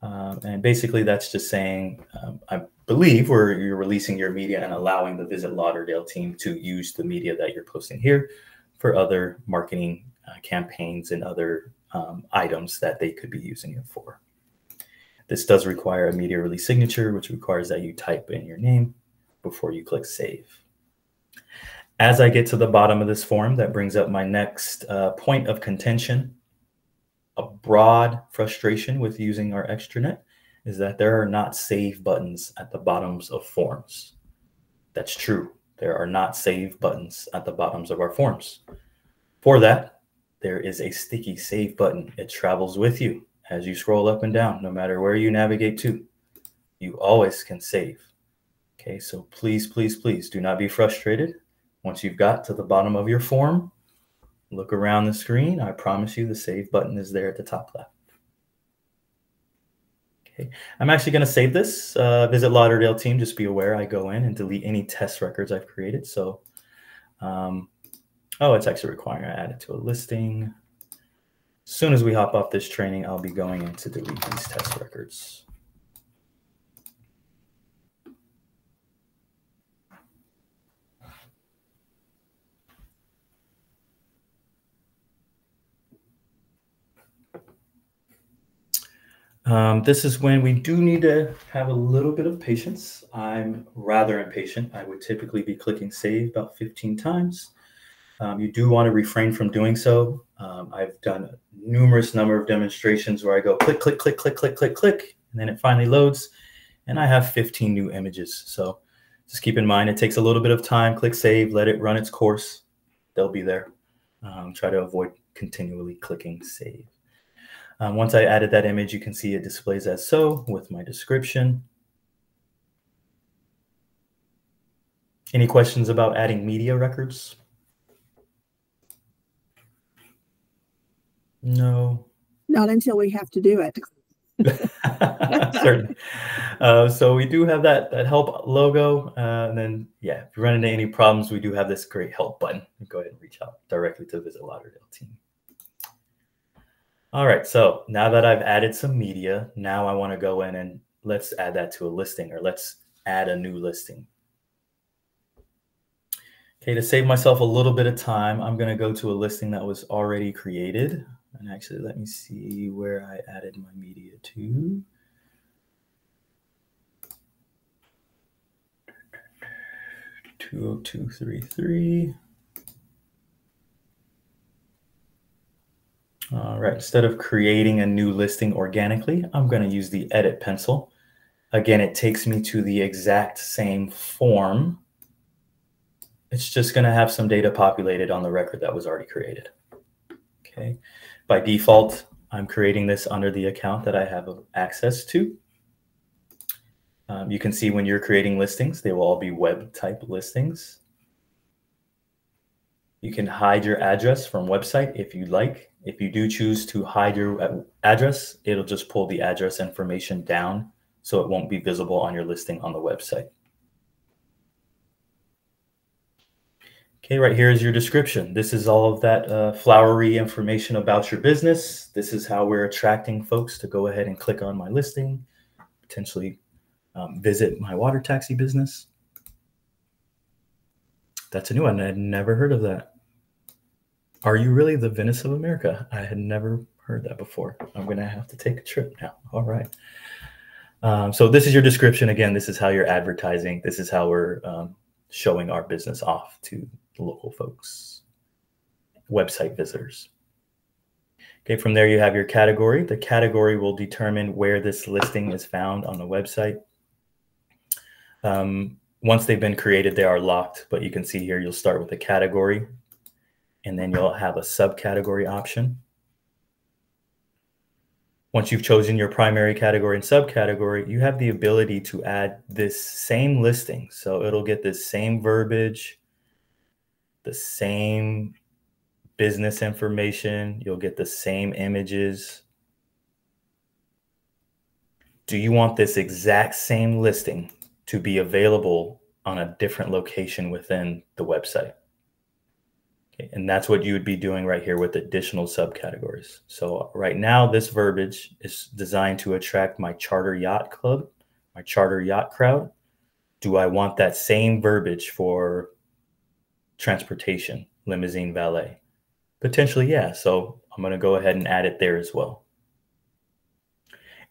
And basically that's just saying, I believe you're releasing your media and allowing the Visit Lauderdale team to use the media that you're posting here for other marketing campaigns and other items that they could be using it for. This does require a media release signature, which requires that you type in your name before you click save. As I get to the bottom of this form, that brings up my next point of contention. A broad frustration with using our extranet is that there are not save buttons at the bottoms of forms. That's true. There are not save buttons at the bottoms of our forms. For that, there is a sticky save button. It travels with you as you scroll up and down, no matter where you navigate to. You always can save. Okay, so please, please, please do not be frustrated. Once you've got to the bottom of your form, look around the screen. I promise you the save button is there at the top left. Okay, I'm actually going to save this. Visit Lauderdale team, just be aware I go in and delete any test records I've created. So I'm Oh, it's actually requiring I add it to a listing. As soon as we hop off this training, I'll be going in to delete these test records. This is when we do need to have a little bit of patience. I'm rather impatient. I would typically be clicking save about 15 times. You do want to refrain from doing so. I've done a numerous number of demonstrations where I go click, click, click, click, click, click, click, and then it finally loads, and I have 15 new images. So just keep in mind, it takes a little bit of time. Click save, let it run its course. They'll be there. Try to avoid continually clicking save. Once I added that image, you can see it displays as so with my description. Any questions about adding media records? No. Not until we have to do it. Certainly. So we do have that help logo. And then, yeah, if you run into any problems, we do have this great help button. Go ahead and reach out directly to the Visit Lauderdale team. All right, so now that I've added some media, now I want to go in and let's add that to a listing, or let's add a new listing. Okay, to save myself a little bit of time, I'm going to go to a listing that was already created. And actually, let me see where I added my media to. (20233). All right, instead of creating a new listing organically, I'm going to use the edit pencil. Again, it takes me to the exact same form. It's just going to have some data populated on the record that was already created. Okay. By default, I'm creating this under the account that I have access to. You can see when you're creating listings, they will all be web type listings. You can hide your address from website if you like. If you do choose to hide your address, it'll just pull the address information down so it won't be visible on your listing on the website. Okay, right here is your description. This is all of that flowery information about your business. This is how we're attracting folks to go ahead and click on my listing, potentially visit my water taxi business. That's a new one. I had never heard of that. Are you really the Venice of America? I had never heard that before. I'm going to have to take a trip now. All right. So this is your description. Again, this is how you're advertising. This is how we're showing our business off to the local folks, website visitors. Okay, from there you have your category. The category will determine where this listing is found on the website. Once they've been created, they are locked, but you can see here you'll start with a category, and then you'll have a subcategory option. Once you've chosen your primary category and subcategory, you have the ability to add this same listing. So it'll get this same verbiage, the same business information. You'll get the same images. Do you want this exact same listing to be available on a different location within the website? Okay, and that's what you would be doing right here with additional subcategories. So right now, this verbiage is designed to attract my charter yacht club, my charter yacht crowd. Do I want that same verbiage for transportation, limousine valet? Potentially, yeah. So I'm going to go ahead and add it there as well.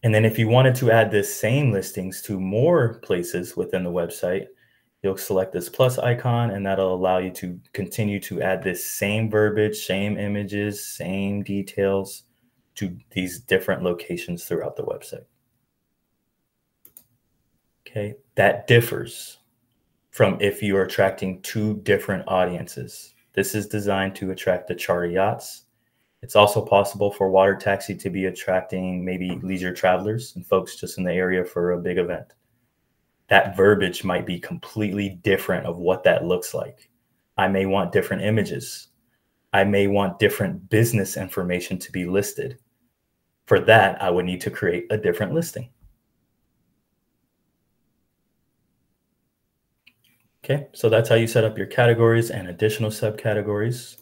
And then if you wanted to add this same listings to more places within the website, you'll select this plus icon, and that'll allow you to continue to add this same verbiage, same images, same details to these different locations throughout the website. Okay, that differs from if you are attracting two different audiences. This is designed to attract the charter yachts. It's also possible for water taxi to be attracting maybe leisure travelers and folks just in the area for a big event. That verbiage might be completely different of what that looks like. I may want different images. I may want different business information to be listed. For that, I would need to create a different listing. Okay, so that's how you set up your categories and additional subcategories.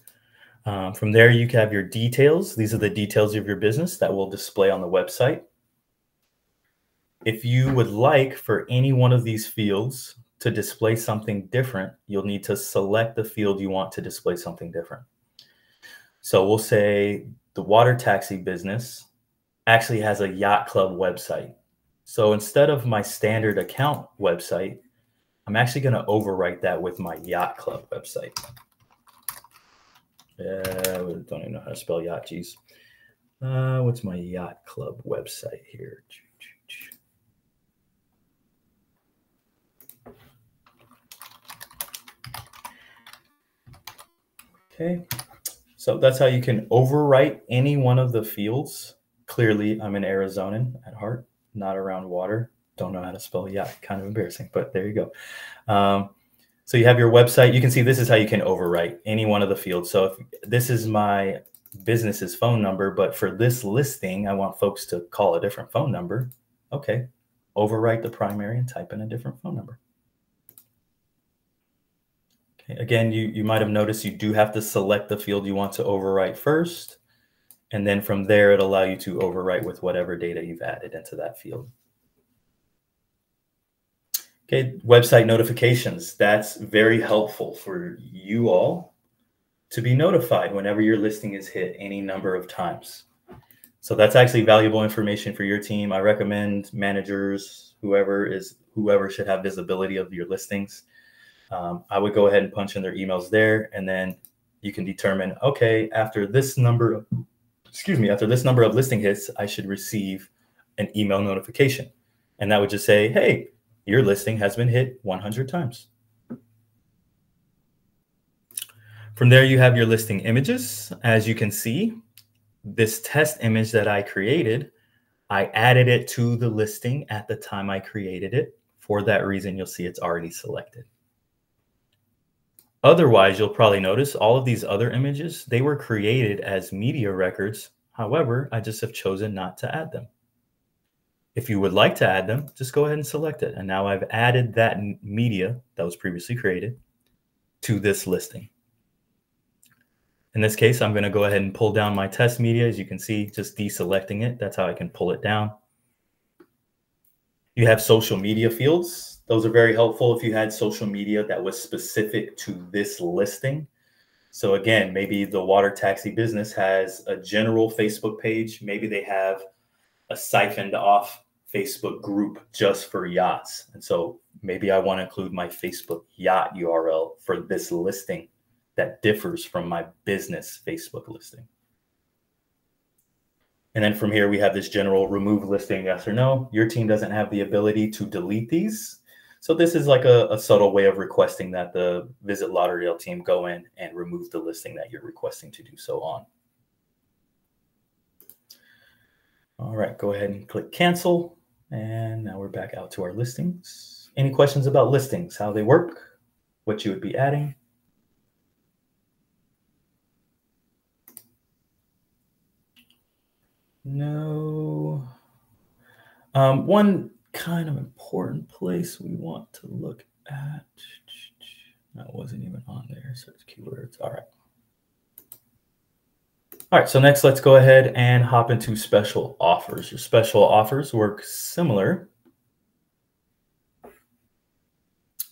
From there, you can have your details. These are the details of your business that will display on the website. If you would like for any one of these fields to display something different, you'll need to select the field you want to display something different. So we'll say the water taxi business actually has a yacht club website. So instead of my standard account website, I'm actually going to overwrite that with my yacht club website. Don't even know how to spell yacht, geez. What's my yacht club website here? Okay, so that's how you can overwrite any one of the fields. Clearly, I'm an Arizonan at heart, not around water. Don't know how to spell yacht, kind of embarrassing, but there you go. So you have your website. You can see this is how you can overwrite any one of the fields. So if this is my business's phone number, but for this listing, I want folks to call a different phone number. Okay, overwrite the primary and type in a different phone number. Again, you might have noticed you do have to select the field you want to overwrite first. And then from there, it'll allow you to overwrite with whatever data you've added into that field. Okay, website notifications. That's very helpful for you all to be notified whenever your listing is hit any number of times. So that's actually valuable information for your team. I recommend managers, whoever should have visibility of your listings. I would go ahead and punch in their emails there, and then you can determine, okay, after this number of listing hits, I should receive an email notification. And that would just say, hey, your listing has been hit 100 times. From there, you have your listing images. As you can see, this test image that I created, I added it to the listing at the time I created it. For that reason, you'll see it's already selected. Otherwise, you'll probably notice all of these other images, they were created as media records. However, I just have chosen not to add them. If you would like to add them, just go ahead and select it. And now I've added that media that was previously created to this listing. In this case, I'm going to go ahead and pull down my test media. As you can see, just deselecting it. That's how I can pull it down. You have social media fields. Those are very helpful if you had social media that was specific to this listing. So again, maybe the water taxi business has a general Facebook page. Maybe they have a siphoned off Facebook group just for yachts. And so maybe I want to include my Facebook yacht URL for this listing that differs from my business Facebook listing. And then from here, we have this general remove listing, yes or no. Your team doesn't have the ability to delete these. So this is like a subtle way of requesting that the Visit Lauderdale team go in and remove the listing that you're requesting to do so on. All right, go ahead and click cancel. And now we're back out to our listings. Any questions about listings, how they work, what you would be adding? No. One kind of important place we want to look at. That wasn't even on there. Search keywords. All right. All right. So next, let's go ahead and hop into special offers. Your special offers work similar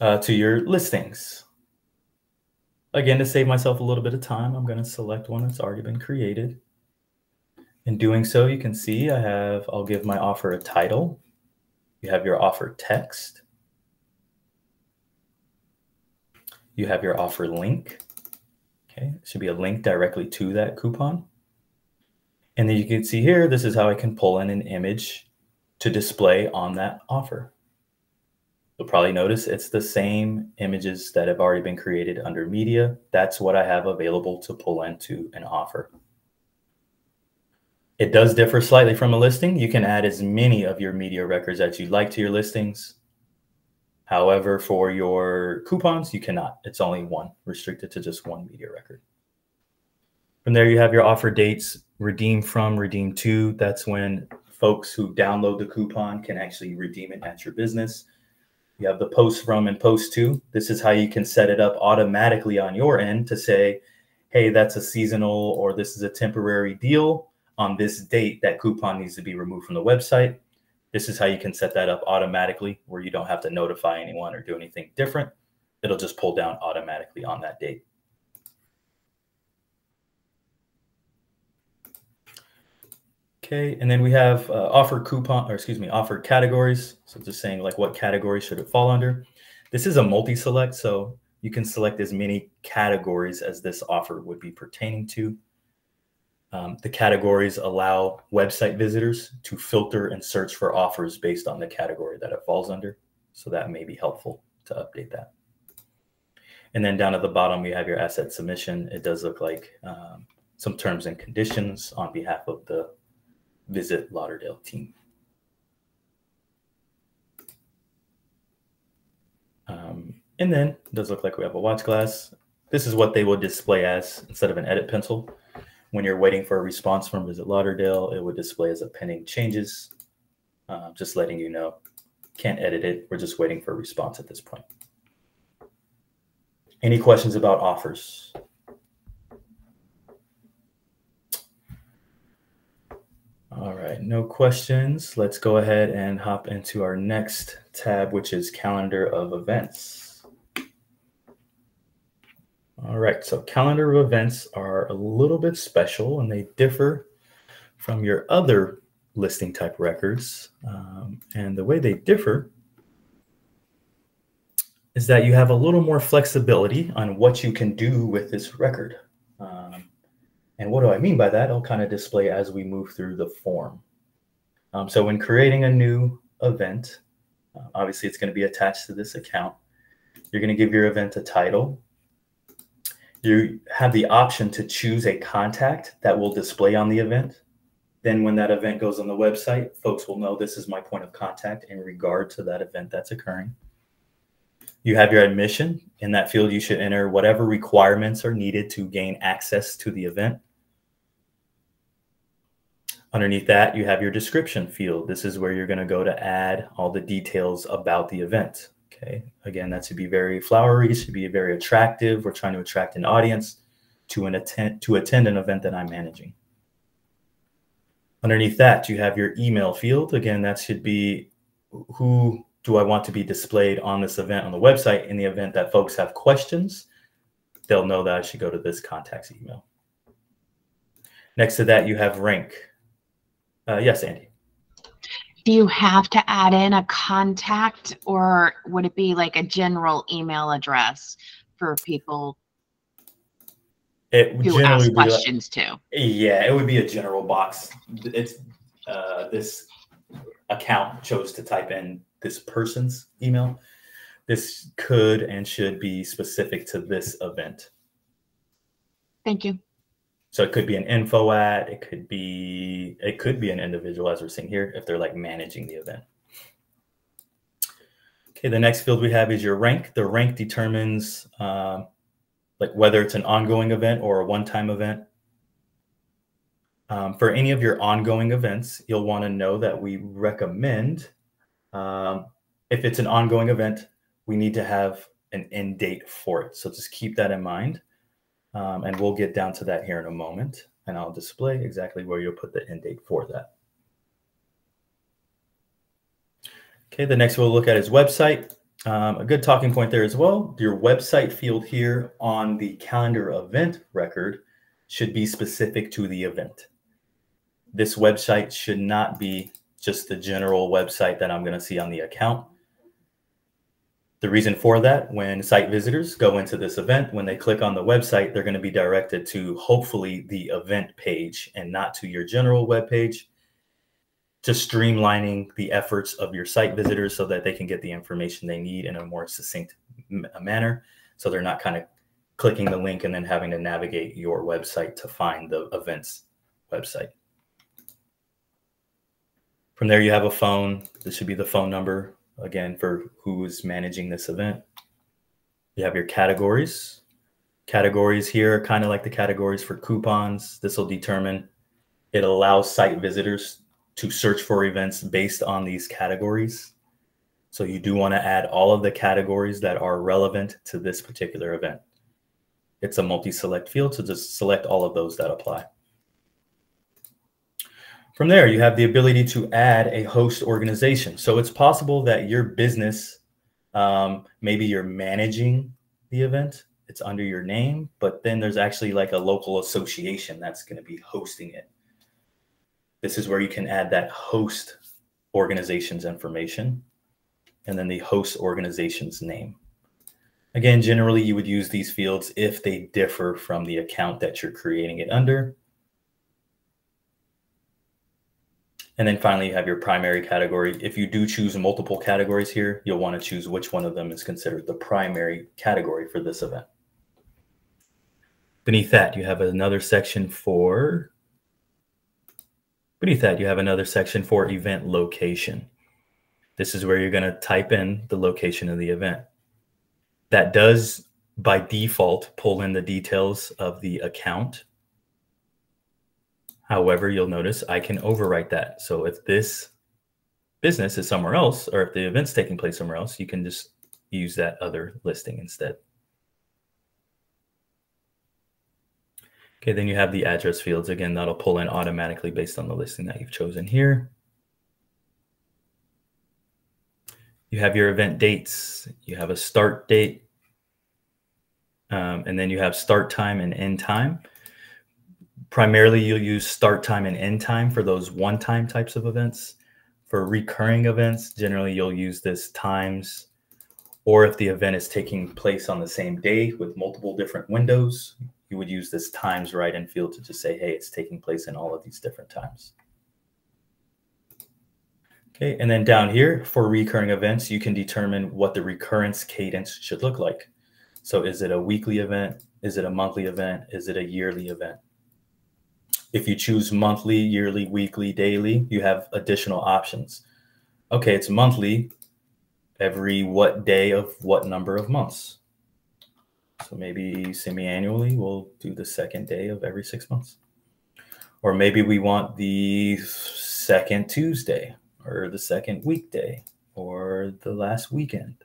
to your listings. Again, to save myself a little bit of time, I'm going to select one that's already been created. In doing so, you can see I'll give my offer a title. You have your offer text. You have your offer link. Okay, it should be a link directly to that coupon. And then you can see here, this is how I can pull in an image to display on that offer. You'll probably notice it's the same images that have already been created under media. That's what I have available to pull into an offer. It does differ slightly from a listing. You can add as many of your media records as you'd like to your listings. However, for your coupons, you cannot. It's only one, restricted to just one media record. From there, you have your offer dates, redeem from, redeem to. That's when folks who download the coupon can actually redeem it at your business. You have the post from and post to. This is how you can set it up automatically on your end to say, hey, that's a seasonal or this is a temporary deal on this date, that coupon needs to be removed from the website. This is how you can set that up automatically where you don't have to notify anyone or do anything different. It'll just pull down automatically on that date. Okay, and then we have offered categories. So just saying like what category should it fall under. This is a multi-select, so you can select as many categories as this offer would be pertaining to. The categories allow website visitors to filter and search for offers based on the category that it falls under. So that may be helpful to update that. And then down at the bottom, we have your asset submission. It does look like some terms and conditions on behalf of the Visit Lauderdale team. And then it does look like we have a watch glass. This is what they will display as instead of an edit pencil. When you're waiting for a response from Visit Lauderdale, it would display as a pending changes. Just letting you know, can't edit it. We're just waiting for a response at this point. Any questions about offers? All right, no questions. Let's go ahead and hop into our next tab, which is calendar of events. All right, so calendar of events are a little bit special and they differ from your other listing type records. And the way they differ is that you have a little more flexibility on what you can do with this record. And what do I mean by that? I'll kind of display as we move through the form. So when creating a new event, obviously it's going to be attached to this account. You're going to give your event a title. You have the option to choose a contact that will display on the event. Then when that event goes on the website, folks will know this is my point of contact in regard to that event that's occurring. You have your admission. In that field, you should enter whatever requirements are needed to gain access to the event. Underneath that, you have your description field. This is where you're going to go to add all the details about the event. Okay. Again, that should be very flowery. It should be very attractive. We're trying to attract an audience to attend an event that I'm managing. Underneath that, you have your email field. Again, that should be who do I want to be displayed on this event on the website. In the event that folks have questions, they'll know that I should go to this contact's email. Next to that, you have rank. Yes, Andy. Do you have to add in a contact, or would it be like a general email address for people who ask questions too? Yeah, it would be a general box. It's this account chose to type in this person's email. This could and should be specific to this event. Thank you. So it could be an info ad, it could be an individual, as we're seeing here, if they're like managing the event. Okay, the next field we have is your rank. The rank determines like whether it's an ongoing event or a one-time event. For any of your ongoing events, you'll want to know that we recommend, if it's an ongoing event, we need to have an end date for it. So just keep that in mind. And we'll get down to that here in a moment, and I'll display exactly where you'll put the end date for that. Okay, the next we'll look at is website. A good talking point there as well. Your website field here on the calendar event record should be specific to the event. This website should not be just the general website that I'm going to see on the account. The reason for that, when site visitors go into this event, when they click on the website, they're going to be directed to hopefully the event page and not to your general web page, just streamlining the efforts of your site visitors so that they can get the information they need in a more succinct manner. So they're not kind of clicking the link and then having to navigate your website to find the events website. From there, you have a phone. This should be the phone number, again, for who is managing this event. You have your categories. Categories here are kind of like the categories for coupons. This will determine, it allows site visitors to search for events based on these categories. So you do want to add all of the categories that are relevant to this particular event. it's a multi-select field, so just select all of those that apply. From there, you have the ability to add a host organization. So it's possible that your business, maybe you're managing the event, it's under your name, but then there's actually like a local association that's going to be hosting it. This is where you can add that host organization's information and then the host organization's name. Again, generally you would use these fields if they differ from the account that you're creating it under. And then finally, you have your primary category. If you do choose multiple categories here, you'll want to choose which one of them is considered the primary category for this event. Beneath that, you have another section for event location. This is where you're going to type in the location of the event. That does, by default, pull in the details of the account. However, you'll notice I can overwrite that. So if this business is somewhere else, or if the event's taking place somewhere else, you can just use that other listing instead. Okay, then you have the address fields. Again, that'll pull in automatically based on the listing that you've chosen here. You have your event dates. You have a start date. And then you have start time and end time. Primarily, you'll use start time and end time for those one-time types of events. For recurring events, generally you'll use this times, or if the event is taking place on the same day with multiple different windows, you would use this times write-in field to just say, hey, it's taking place in all of these different times. Okay, and then down here for recurring events, you can determine what the recurrence cadence should look like. So is it a weekly event? Is it a monthly event? Is it a yearly event? If you choose monthly, yearly, weekly, daily, you have additional options. Okay, it's monthly. Every what day of what number of months? So maybe semi-annually, we'll do the second day of every 6 months. Or maybe we want the second Tuesday, or the second weekday, or the last weekend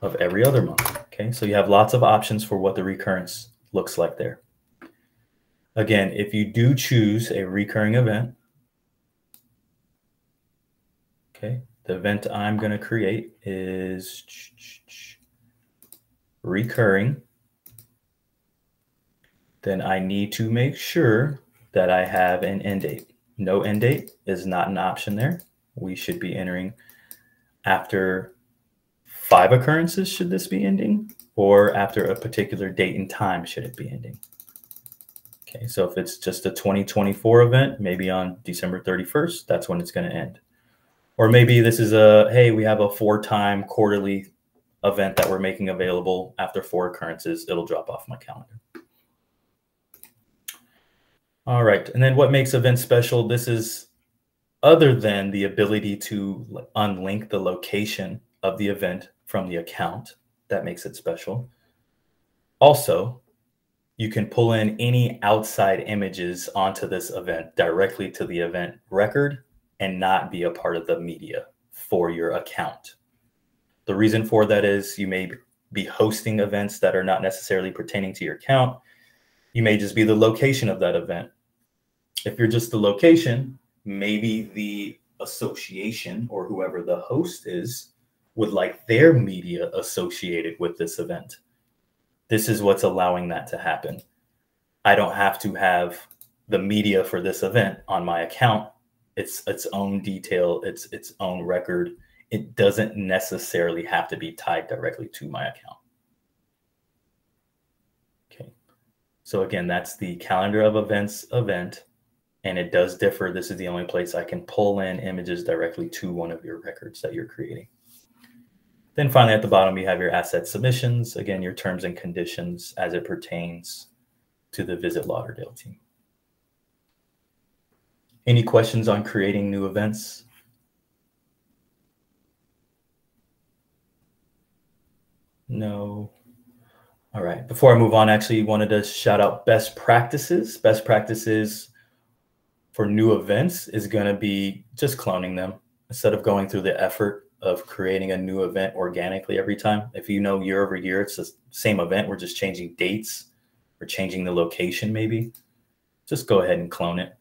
of every other month. Okay, so you have lots of options for what the recurrence looks like there. Again, if you do choose a recurring event, okay, the event I'm going to create is recurring. Then I need to make sure that I have an end date. No end date is not an option there. We should be entering after 5 occurrences should this be ending, or after a particular date and time should it be ending. Okay, so if it's just a 2024 event, maybe on December 31st, that's when it's going to end. Or maybe this is a, hey, we have a 4-time quarterly event that we're making available. After 4 occurrences, it'll drop off my calendar. All right, and then what makes events special? This is other than the ability to unlink the location of the event from the account. That makes it special. Also, you can pull in any outside images onto this event directly to the event record and not be a part of the media for your account. The reason for that is you may be hosting events that are not necessarily pertaining to your account. You may just be the location of that event. If you're just the location, maybe the association or whoever the host is would like their media associated with this event. This is what's allowing that to happen. I don't have to have the media for this event on my account. It's its own detail, it's its own record. It doesn't necessarily have to be tied directly to my account. Okay, so again, that's the calendar of events event, and it does differ. This is the only place I can pull in images directly to one of your records that you're creating. Then finally, at the bottom, you have your asset submissions. Again, your terms and conditions as it pertains to the Visit Lauderdale team. Any questions on creating new events? No. All right. Before I move on, actually wanted to shout out best practices. Best practices for new events is going to be just cloning them instead of going through the effort of creating a new event organically every time. If you know year over year, it's the same event. We're just changing dates or changing the location maybe. Just go ahead and clone it.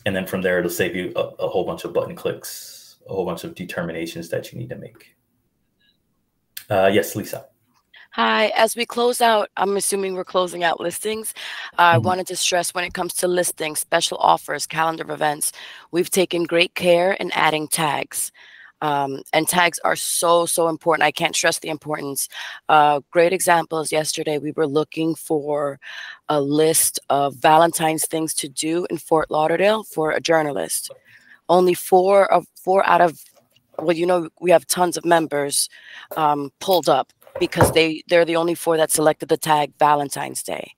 And then from there, it'll save you a whole bunch of button clicks, a whole bunch of determinations that you need to make. Yes, Lisa. Hi, as we close out, I'm assuming we're closing out listings. I wanted to stress when it comes to listings, special offers, calendar of events, we've taken great care in adding tags. And tags are so important. I can't stress the importance. Great examples yesterday, we were looking for a list of Valentine's things to do in Fort Lauderdale for a journalist. Only four out of, well, you know, we have tons of members pulled up because they're the only 4 that selected the tag Valentine's Day.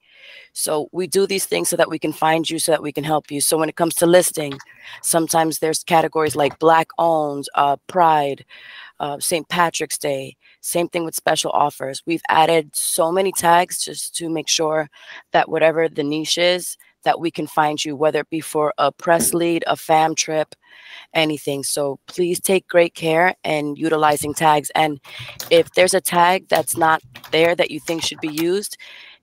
So we do these things so that we can find you, so that we can help you. So when it comes to listing, sometimes there's categories like Black owned, Pride, St. Patrick's Day, same thing with special offers. We've added so many tags just to make sure that whatever the niche is, that we can find you, whether it be for a press lead, a fam trip, anything. So please take great care in utilizing tags. And if there's a tag that's not there that you think should be used,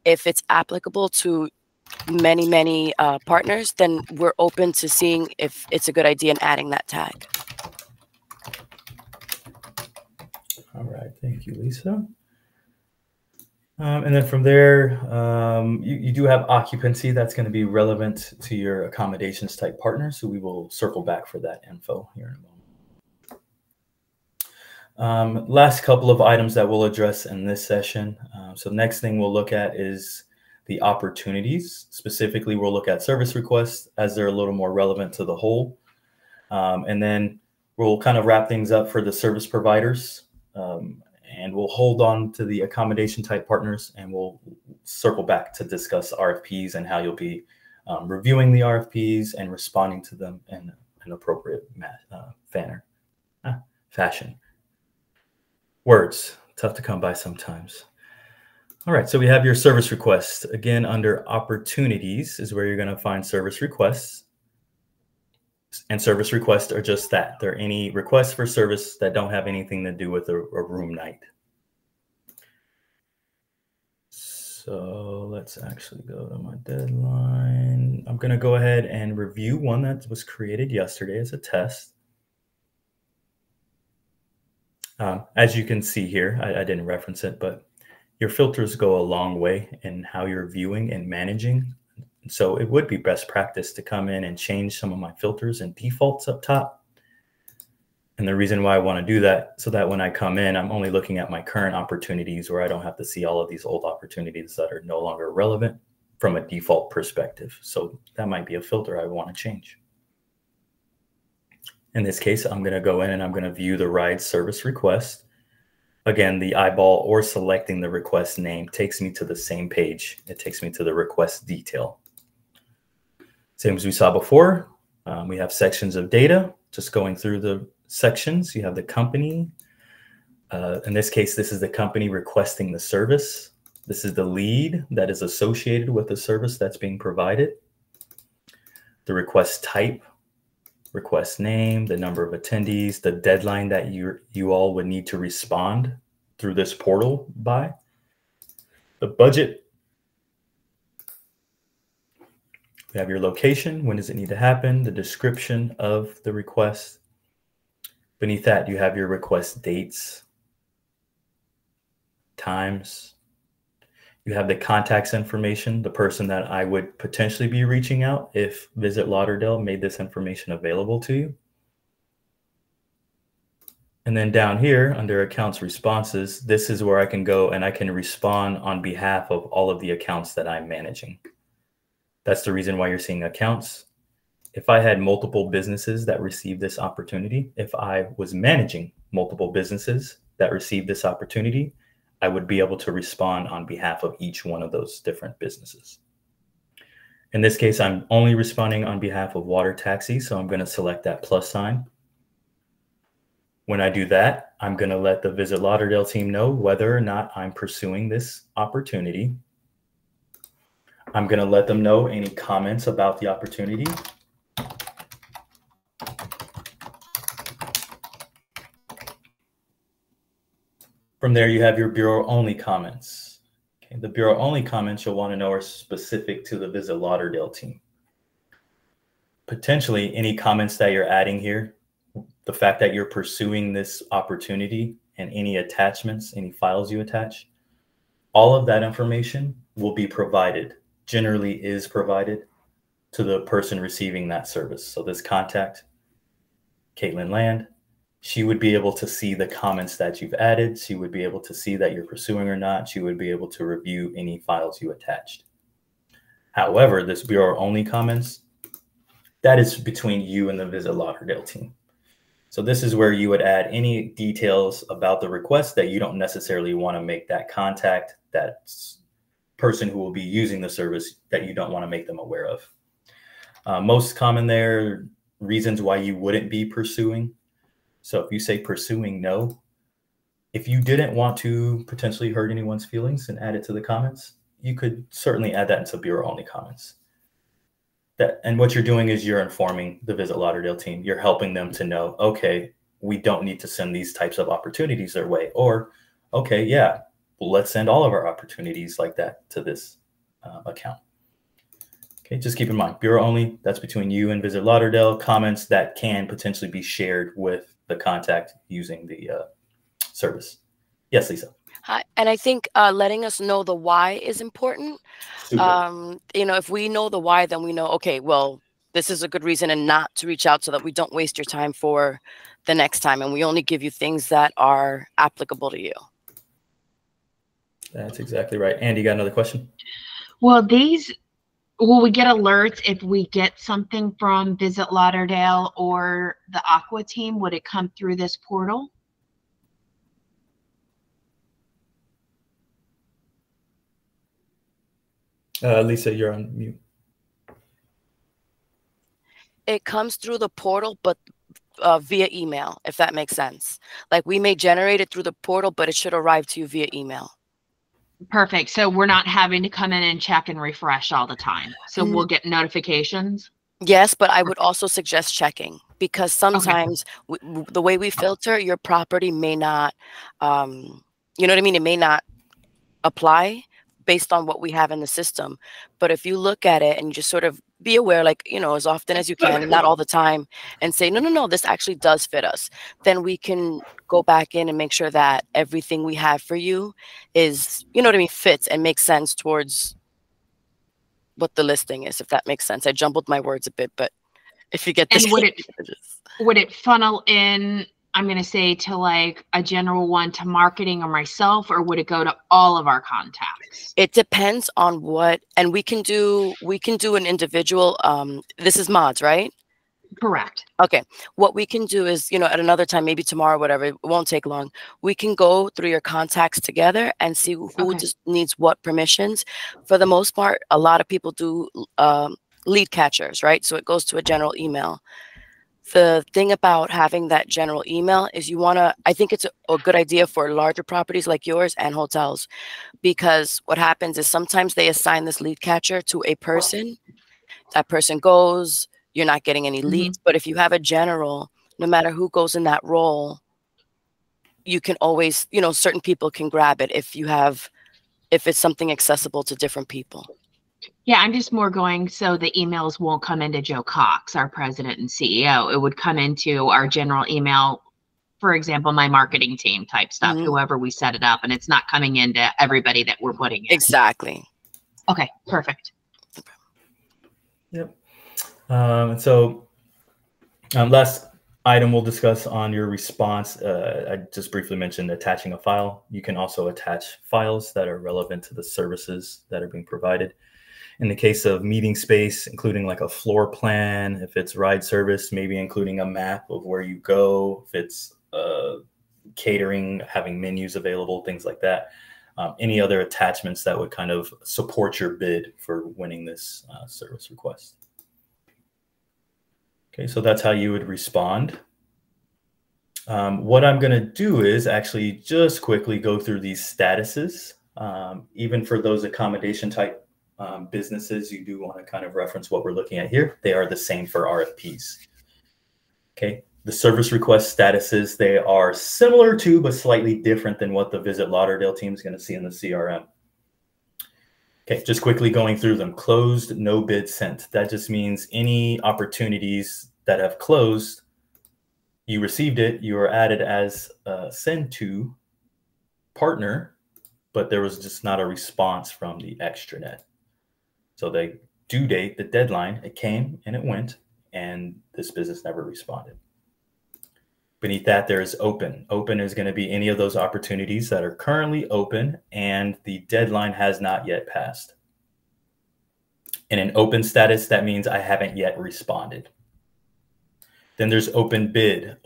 if it's applicable to many partners, then we're open to seeing if it's a good idea in adding that tag. All right, thank you, Lisa. And then from there, you do have occupancy that's going to be relevant to your accommodations type partners. So we will circle back for that info here in a moment. Last couple of items that we'll address in this session. So next thing we'll look at is the opportunities. Specifically, we'll look at service requests as they're a little more relevant to the whole. And then we'll kind of wrap things up for the service providers. And we'll hold on to the accommodation type partners, and we'll circle back to discuss RFPs and how you'll be reviewing the RFPs and responding to them in an appropriate fashion. Words, tough to come by sometimes. All right, so we have your service requests. Again, under opportunities is where you're going to find service requests. And service requests are just that. They're any requests for service that don't have anything to do with a room night. So let's actually go to my deadline. I'm going to go ahead and review one that was created yesterday as a test. As you can see here, I didn't reference it, but your filters go a long way in how you're viewing and managing. So it would be best practice to come in and change some of my filters and defaults up top. And the reason why I want to do that, so that when I come in, I'm only looking at my current opportunities where I don't have to see all of these old opportunities that are no longer relevant from a default perspective. So that might be a filter I want to change. In this case, I'm going to go in and I'm going to view the ride service request. Again, the eyeball or selecting the request name takes me to the same page. It takes me to the request detail. Same as we saw before, we have sections of data. Just going through the sections, you have the company. In this case, this is the company requesting the service. This is the lead that is associated with the service that's being provided. The request type, request name, the number of attendees, the deadline that you all would need to respond through this portal by, the budget. We have your location, when does it need to happen, the description of the request. Beneath that, you have your request dates, times. You have the contacts information, the person that I would potentially be reaching out if Visit Lauderdale made this information available to you. And then down here under accounts responses, this is where I can go and I can respond on behalf of all of the accounts that I'm managing. That's the reason why you're seeing accounts. If I had multiple businesses that received this opportunity, if I was managing multiple businesses that received this opportunity, I would be able to respond on behalf of each one of those different businesses. In this case, I'm only responding on behalf of water taxi, so I'm going to select that plus sign. When I do that, I'm going to let the Visit Lauderdale team know whether or not I'm pursuing this opportunity. I'm going to let them know any comments about the opportunity. From there, you have your bureau-only comments. Okay, the bureau-only comments you'll want to know are specific to the Visit Lauderdale team. Potentially, any comments that you're adding here, the fact that you're pursuing this opportunity and any attachments, any files you attach, all of that information will be provided, generally is provided to the person receiving that service. So this contact, Caitlin Land, she would be able to see the comments that you've added. She would be able to see that you're pursuing or not. She would be able to review any files you attached. However, this bureau only comments, that is between you and the Visit Lauderdale team. So this is where you would add any details about the request that you don't necessarily want to make that contact, that person who will be using the service, that you don't want to make them aware of. Most common there, reasons why you wouldn't be pursuing. So if you say pursuing, no. If you didn't want to potentially hurt anyone's feelings and add it to the comments, you could certainly add that into bureau only comments. And what you're doing is you're informing the Visit Lauderdale team. You're helping them to know, okay, we don't need to send these types of opportunities their way. Or, okay, yeah, well, let's send all of our opportunities like that to this account. Okay, just keep in mind, bureau only, that's between you and Visit Lauderdale. Comments that can potentially be shared with the contact using the service. Yes, Lisa. Hi, and I think letting us know the why is important. You know, if we know the why, then we know, okay, well, this is a good reason and not to reach out so that we don't waste your time for the next time. And we only give you things that are applicable to you. That's exactly right. Andy, you got another question? Well, will we get alerts if we get something from Visit Lauderdale or the Aqua team? Would it come through this portal? Lisa, you're on mute. It comes through the portal, but via email, if that makes sense. Like we may generate it through the portal, but it should arrive to you via email. Perfect. So we're not having to come in and check and refresh all the time. So we'll get notifications. Yes, but I would also suggest checking, because sometimes the way we filter, your property may not, you know what I mean? It may not apply based on what we have in the system. But if you look at it and you just sort of be aware, like, you know, as often as you can, not all the time, and say, no, this actually does fit us, then we can go back in and make sure that everything we have for you is, you know what I mean, fits and makes sense towards what the listing is, if that makes sense. I jumbled my words a bit, but if you get this. And would it funnel in, I'm going to say, to like a general one to marketing or myself, or would it go to all of our contacts? It depends on what, and we can do an individual, this is mods, right? Correct. Okay. What we can do is, you know, at another time, maybe tomorrow, whatever, it won't take long. We can go through your contacts together and see who just needs what permissions. For the most part, a lot of people do lead catchers, right? So it goes to a general email. The thing about having that general email is you want to, I think it's a good idea for larger properties like yours and hotels, because what happens is sometimes they assign this lead catcher to a person. That person goes, you're not getting any leads. But if you have a general, no matter who goes in that role, you can always, you know, certain people can grab it if it's something accessible to different people. Yeah, I'm just more going, so the emails won't come into Joe Cox, our president and CEO. It would come into our general email, for example, my marketing team type stuff, whoever we set it up, and it's not coming into everybody that we're putting in. Exactly. Okay, perfect. Yep. So last item we'll discuss on your response, I just briefly mentioned attaching a file. You can also attach files that are relevant to the services that are being provided. In the case of meeting space, including like a floor plan, if it's ride service, maybe including a map of where you go, if it's catering, having menus available, things like that. Any other attachments that would kind of support your bid for winning this service request. Okay, so that's how you would respond. What I'm going to do is actually just quickly go through these statuses. Even for those accommodation type businesses, you do want to kind of reference what we're looking at here. They are the same for RFPs. Okay, The service request statuses, they are similar to, but slightly different than what the Visit Lauderdale team is going to see in the CRM. Okay, just quickly going through them. Closed, no bid sent. That just means any opportunities that have closed, you received it, you are added as a send to partner, but there was just not a response from the extranet. So the due date, the deadline, it came and it went, and this business never responded. Beneath that, there is open. Open is going to be any of those opportunities that are currently open and the deadline has not yet passed. In an open status, that means I haven't yet responded. Then there's open bid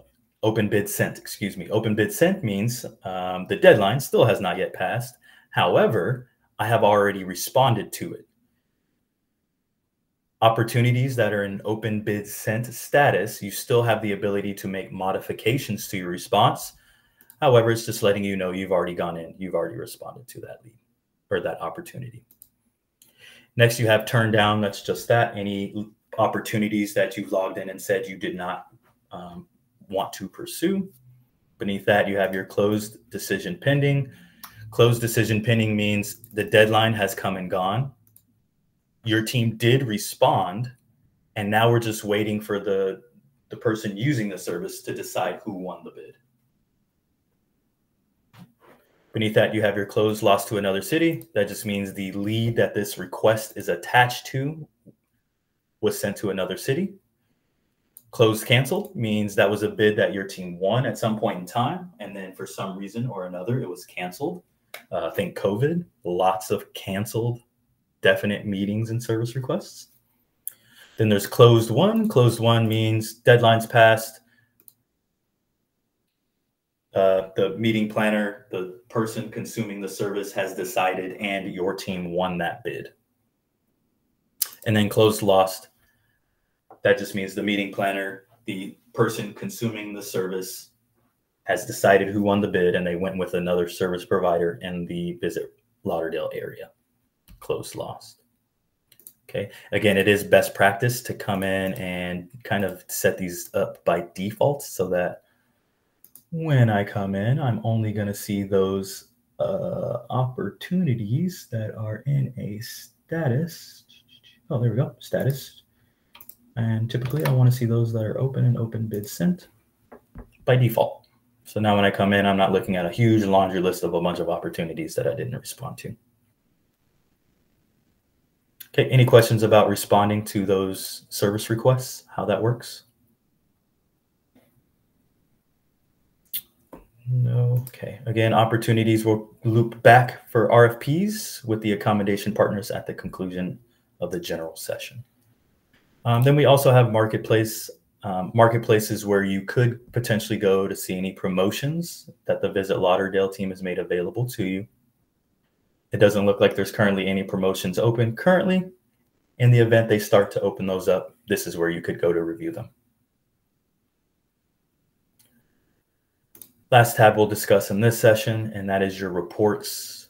sent, excuse me. Open bid sent means the deadline still has not yet passed. However, I have already responded to it. Opportunities that are in open bid sent status, you still have the ability to make modifications to your response. However, it's just letting you know you've already gone in, you've already responded to that lead or that opportunity. Next, you have turned down. That's just that. Any opportunities that you've logged in and said you did not want to pursue. Beneath that, you have your closed decision pending. Closed decision pending means the deadline has come and gone. Your team did respond, and now we're just waiting for the person using the service to decide who won the bid. Beneath that, you have your closed lost to another city. That just means the lead that this request is attached to was sent to another city. Closed canceled means that was a bid that your team won at some point in time, and then for some reason or another, it was canceled. Think COVID, lots of canceled definite meetings and service requests. Then there's closed one. Closed one means deadlines passed. The meeting planner, the person consuming the service has decided and your team won that bid. And then closed lost. That just means the meeting planner, the person consuming the service has decided who won the bid and they went with another service provider in the Visit Lauderdale area. Closed lost. Okay. Again, it is best practice to come in and kind of set these up by default so that when I come in, I'm only going to see those opportunities that are in a status. Oh, there we go. Status. And typically I want to see those that are open and open bid sent by default. So now when I come in, I'm not looking at a huge laundry list of a bunch of opportunities that I didn't respond to. Okay, any questions about responding to those service requests, how that works? No, okay. Again, opportunities will loop back for RFPs with the accommodation partners at the conclusion of the general session. Then we also have marketplaces where you could potentially go to see any promotions that the Visit Lauderdale team has made available to you. It doesn't look like there's currently any promotions open currently. In the event they start to open those up, this is where you could go to review them. Last tab we'll discuss in this session, and that is your reports.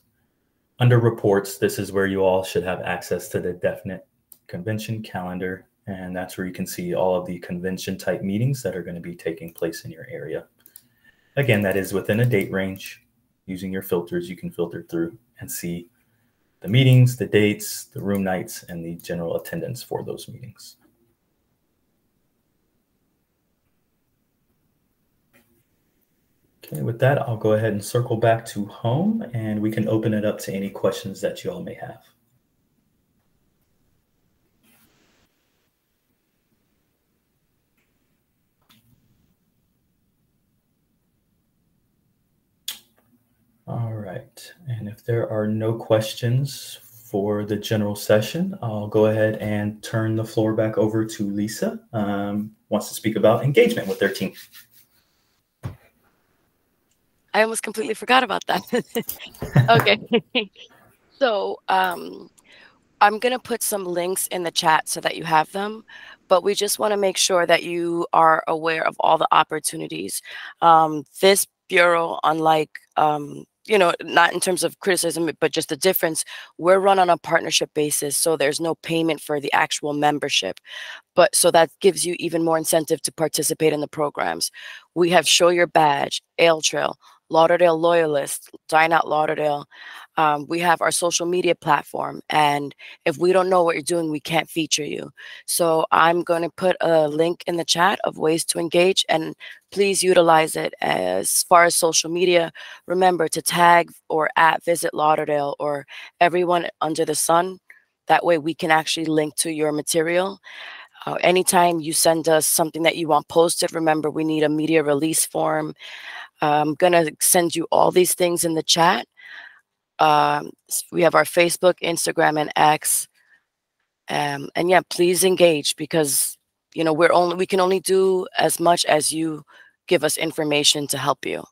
Under reports, this is where you all should have access to the definite convention calendar, and that's where you can see all of the convention type meetings that are going to be taking place in your area. Again, that is within a date range. Using your filters, you can filter through and see the meetings, the dates, the room nights, and the general attendance for those meetings. Okay, with that, I'll go ahead and circle back to home, and we can open it up to any questions that you all may have. All right, and if there are no questions for the general session, I'll go ahead and turn the floor back over to Lisa, wants to speak about engagement with their team. I almost completely forgot about that. Okay. So I'm going to put some links in the chat so that you have them, but we just want to make sure that you are aware of all the opportunities. This bureau, unlike not in terms of criticism, but just the difference. We're run on a partnership basis, so there's no payment for the actual membership. But so that gives you even more incentive to participate in the programs. We have Show Your Badge, Ale Trail, Lauderdale Loyalist, Dine Out Lauderdale. We have our social media platform, and if we don't know what you're doing, we can't feature you. So I'm going to put a link in the chat of ways to engage, and please utilize it. As far as social media, remember to tag or at Visit Lauderdale or everyone under the sun. That way we can actually link to your material. Anytime you send us something that you want posted, remember we need a media release form. I'm going to send you all these things in the chat. We have our Facebook, Instagram, and X. And yeah, please engage, because we can only do as much as you give us information to help you.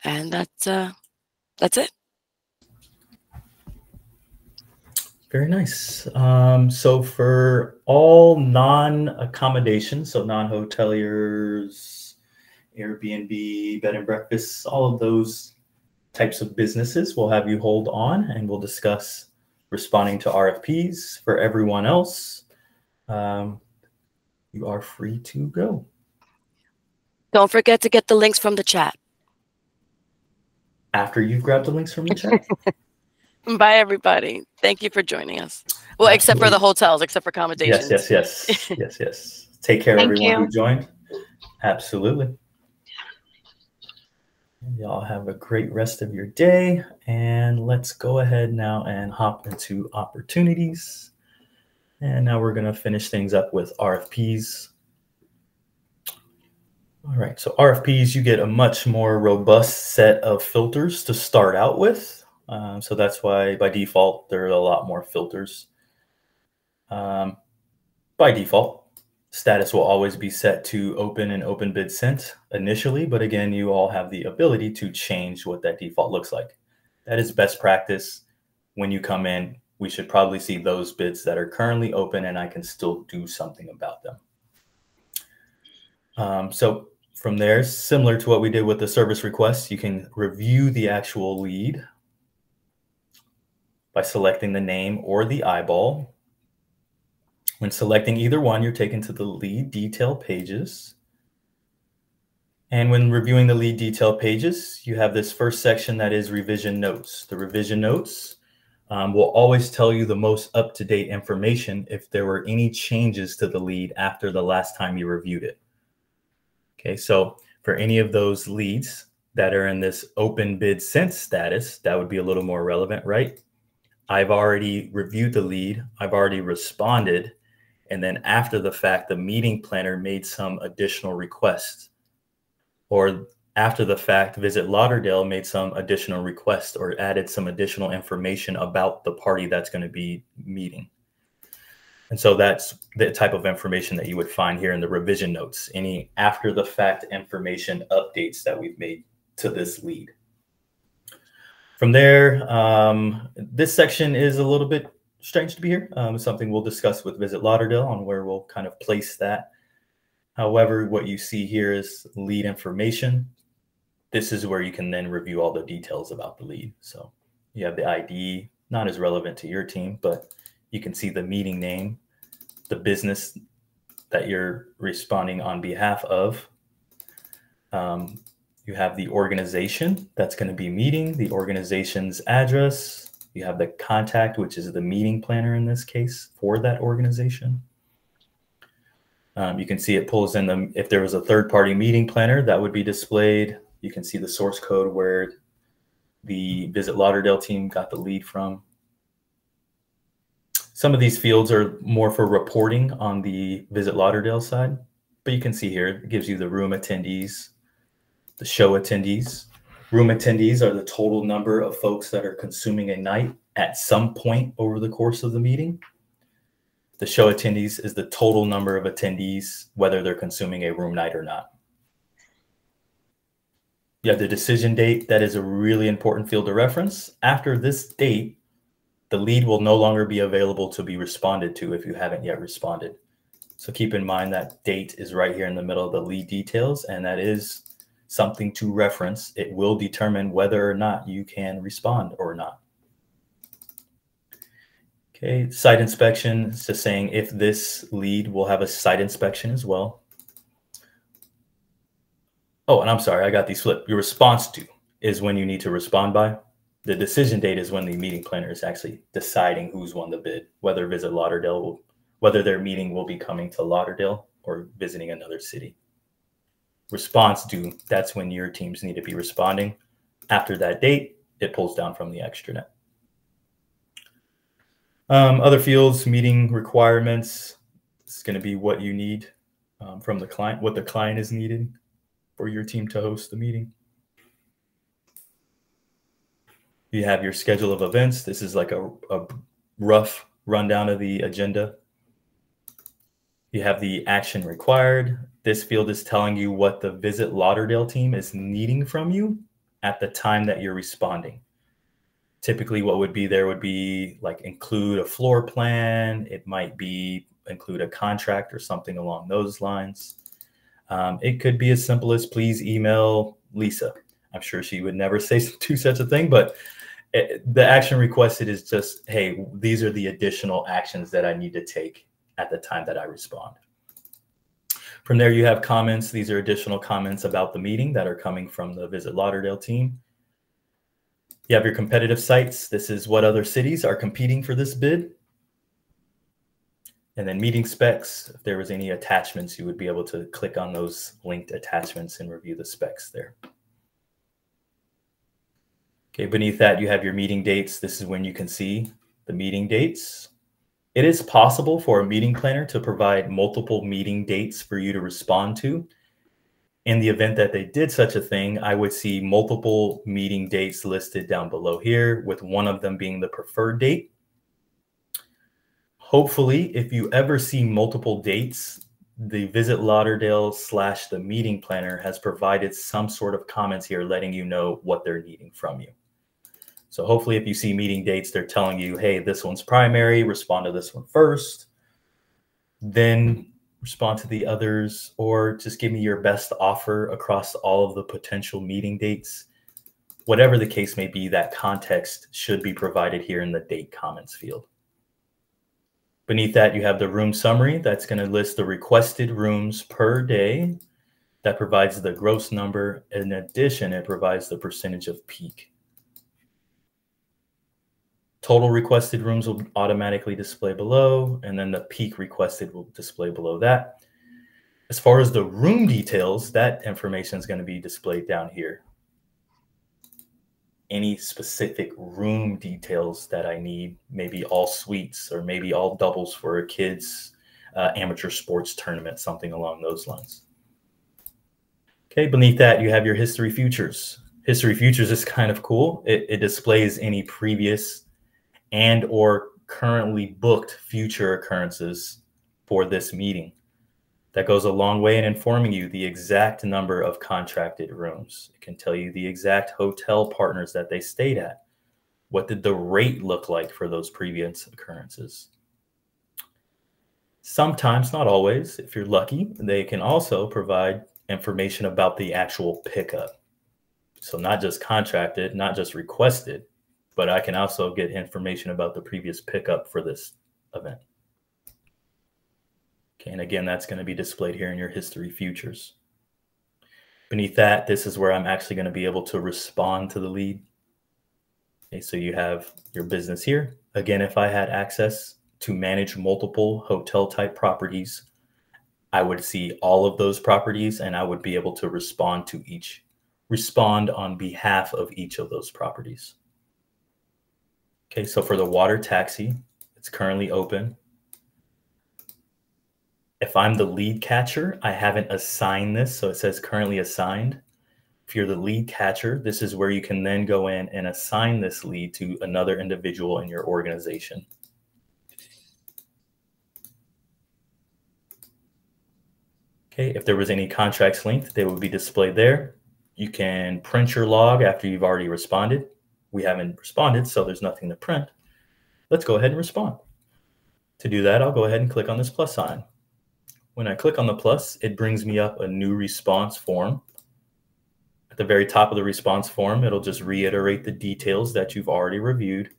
And that's it. Very nice. So for all non-accommodations, so non-hoteliers, Airbnb, bed and breakfasts, all of those types of businesses, we'll have you hold on and we'll discuss responding to RFPs. For everyone else, you are free to go. Don't forget to get the links from the chat. After you've grabbed the links from the chat. Bye, everybody. Thank you for joining us. Well, Absolutely. Except for the hotels, except for accommodations. Yes. Take care, everyone who joined. Absolutely. Y'all have a great rest of your day. And let's go ahead now and hop into opportunities. And now we're going to finish things up with RFPs. All right, so RFPs, you get a much more robust set of filters to start out with. So that's why by default, there are a lot more filters. By default, status will always be set to open and open bid sent initially. But again, you all have the ability to change what that default looks like. That is best practice. When you come in, we should probably see those bids that are currently open and I can still do something about them. So from there, similar to what we did with the service request, you can review the actual lead by selecting the name or the eyeball. When selecting either one, you're taken to the lead detail pages. And when reviewing the lead detail pages, you have this first section that is revision notes. The revision notes will always tell you the most up-to-date information if there were any changes to the lead after the last time you reviewed it. Okay, so for any of those leads that are in this open bid sent status, that would be a little more relevant, right? I've already reviewed the lead, I've already responded, and then after the fact, the meeting planner made some additional requests. Or after the fact, Visit Lauderdale made some additional requests or added some additional information about the party that's going to be meeting. And so that's the type of information that you would find here in the revision notes, any after the fact information updates that we've made to this lead. From there, this section is a little bit strange to be here. Something we'll discuss with Visit Lauderdale on where we'll kind of place that. However, what you see here is lead information. This is where you can then review all the details about the lead. So you have the ID, not as relevant to your team, but you can see the meeting name, the business that you're responding on behalf of. You have the organization that's going to be meeting, the organization's address. You have the contact, which is the meeting planner in this case for that organization. You can see it pulls in if there was a third-party meeting planner, that would be displayed. You can see the source code where the Visit Lauderdale team got the lead from. Some of these fields are more for reporting on the Visit Lauderdale side, but you can see here, it gives you the room attendees, the show attendees. Room attendees are the total number of folks that are consuming a night at some point over the course of the meeting. The show attendees is the total number of attendees, whether they're consuming a room night or not. You have the decision date. That is a really important field to reference. After this date, the lead will no longer be available to be responded to if you haven't yet responded. So keep in mind that date is right here in the middle of the lead details, and that is something to reference. It will determine whether or not you can respond or not. Okay, site inspection is just saying if this lead will have a site inspection as well. Oh, and I'm sorry, I got these flipped. Your response to is when you need to respond by. The decision date is when the meeting planner is actually deciding who's won the bid, whether whether their meeting will be coming to Lauderdale or visiting another city. Response due, that's when your teams need to be responding. After that date, it pulls down from the extranet. Other fields, meeting requirements. This is going to be what you need from the client, what the client is needing for your team to host the meeting. You have your schedule of events. This is like a rough rundown of the agenda. You have the action required. This field is telling you what the Visit Lauderdale team is needing from you at the time that you're responding. Typically what would be there would be like include a floor plan. It might be include a contract or something along those lines. It could be as simple as please email Lisa. I'm sure she would never say do such a thing, but the action requested is just, hey, these are the additional actions that I need to take at the time that I respond. From there, you have comments. These are additional comments about the meeting that are coming from the Visit Lauderdale team. You have your competitive sites. This is what other cities are competing for this bid. And then meeting specs. If there was any attachments, you would be able to click on those linked attachments and review the specs there. Okay, beneath that, you have your meeting dates. This is when you can see the meeting dates. It is possible for a meeting planner to provide multiple meeting dates for you to respond to. In the event that they did such a thing, I would see multiple meeting dates listed down below here, with one of them being the preferred date. Hopefully, if you ever see multiple dates, the Visit Lauderdale / the meeting planner has provided some sort of comments here letting you know what they're needing from you. So hopefully if you see meeting dates, they're telling you, hey, this one's primary, respond to this one first, then respond to the others, or just give me your best offer across all of the potential meeting dates. Whatever the case may be, that context should be provided here in the date comments field. Beneath that, you have the room summary. That's going to list the requested rooms per day. That provides the gross number. In addition, it provides the percentage of peak. Total requested rooms will automatically display below, and then the peak requested will display below that. As far as the room details, that information is going to be displayed down here. Any specific room details that I need, maybe all suites or maybe all doubles for a kid's amateur sports tournament, something along those lines. Okay, beneath that, you have your history futures. History futures is kind of cool. It displays any previous and or currently booked future occurrences for this meeting. That goes a long way in informing you the exact number of contracted rooms. It can tell you the exact hotel partners that they stayed at. What did the rate look like for those previous occurrences? Sometimes, not always, if you're lucky, they can also provide information about the actual pickup. So not just contracted, not just requested, but I can also get information about the previous pickup for this event. Okay, and again, that's going to be displayed here in your history futures. Beneath that, this is where I'm actually going to be able to respond to the lead. Okay, so you have your business here. Again, if I had access to manage multiple hotel type properties, I would see all of those properties and I would be able to respond on behalf of each of those properties. Okay, so for the water taxi, it's currently open. If I'm the lead catcher, I haven't assigned this, so it says currently assigned. If you're the lead catcher, this is where you can then go in and assign this lead to another individual in your organization. Okay, if there was any contracts linked, they would be displayed there. You can print your log after you've already responded. We haven't responded, so there's nothing to print. Let's go ahead and respond. To do that, I'll go ahead and click on this plus sign. When I click on the plus, it brings me up a new response form. At the very top of the response form, it'll just reiterate the details that you've already reviewed.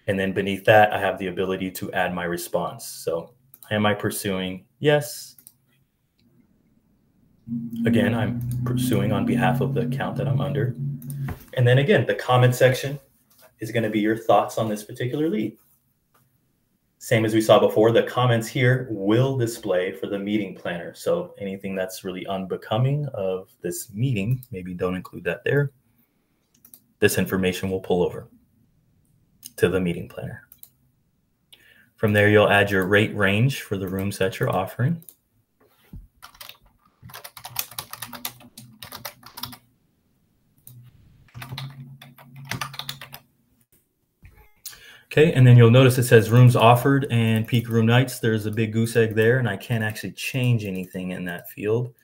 And then beneath that, I have the ability to add my response. So am I pursuing? Yes. Again, I'm pursuing on behalf of the account that I'm under. And then again, the comment section is going to be your thoughts on this particular lead. Same as we saw before, the comments here will display for the meeting planner. So anything that's really unbecoming of this meeting, maybe don't include that there. This information will pull over to the meeting planner. From there, you'll add your rate range for the rooms that you're offering. Okay, and then you'll notice it says rooms offered and peak room nights. There's a big goose egg there, and I can't actually change anything in that field.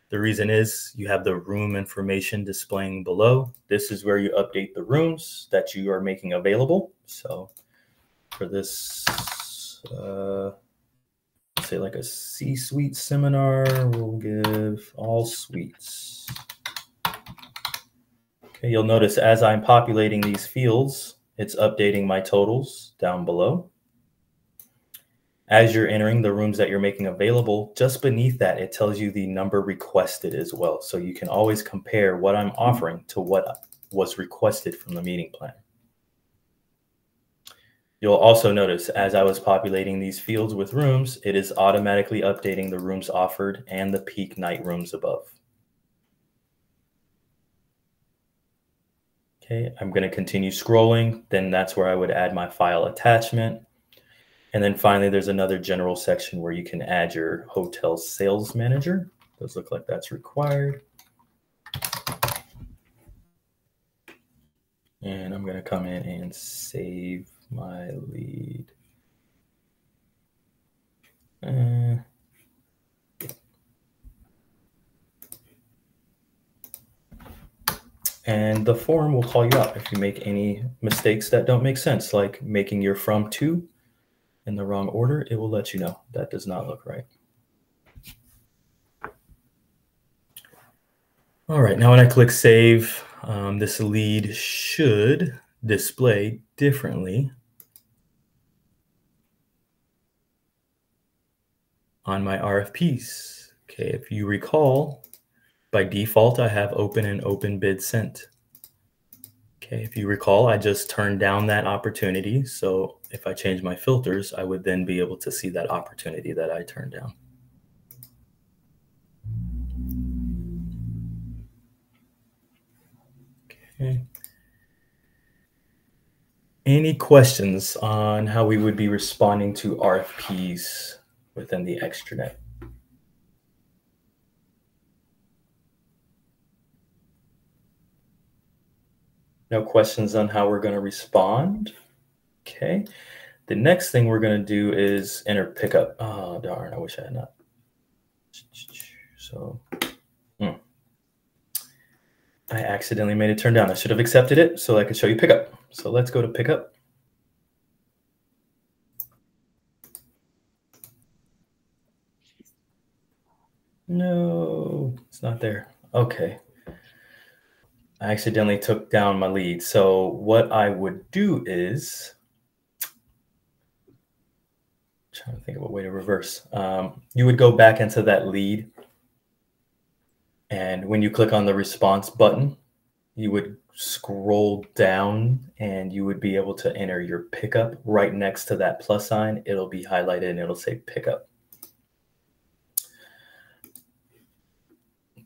The reason is you have the room information displaying below. This is where you update the rooms that you are making available. So for this, say like a C-suite seminar, we'll give all suites. Okay, you'll notice as I'm populating these fields, it's updating my totals down below. As you're entering the rooms that you're making available, just beneath that, it tells you the number requested as well. So you can always compare what I'm offering to what was requested from the meeting plan. You'll also notice as I was populating these fields with rooms, it is automatically updating the rooms offered and the peak night rooms above. Okay, I'm going to continue scrolling. Then that's where I would add my file attachment. And then finally, there's another general section where you can add your hotel sales manager. Does look like that's required. And I'm going to come in and save my lead. And the form will call you out if you make any mistakes that don't make sense, like making your from to in the wrong order. It will let you know that does not look right. All right, now when I click save, this lead should display differently on my RFPs. Okay, if you recall, by default, I have open and open bid sent. Okay, if you recall, I just turned down that opportunity. So if I change my filters, I would then be able to see that opportunity that I turned down. Okay. Any questions on how we would be responding to RFPs within the extranet? No questions on how we're going to respond. Okay. The next thing we're going to do is enter pickup. Oh, darn. I wish I had not. So I accidentally made it turn down. I should have accepted it so I could show you pickup. So let's go to pickup. No, it's not there. Okay. I accidentally took down my lead. So what I would do is, trying to think of a way to reverse. You would go back into that lead. And when you click on the response button, you would scroll down and you would be able to enter your pickup right next to that plus sign. It'll be highlighted and it'll say pickup.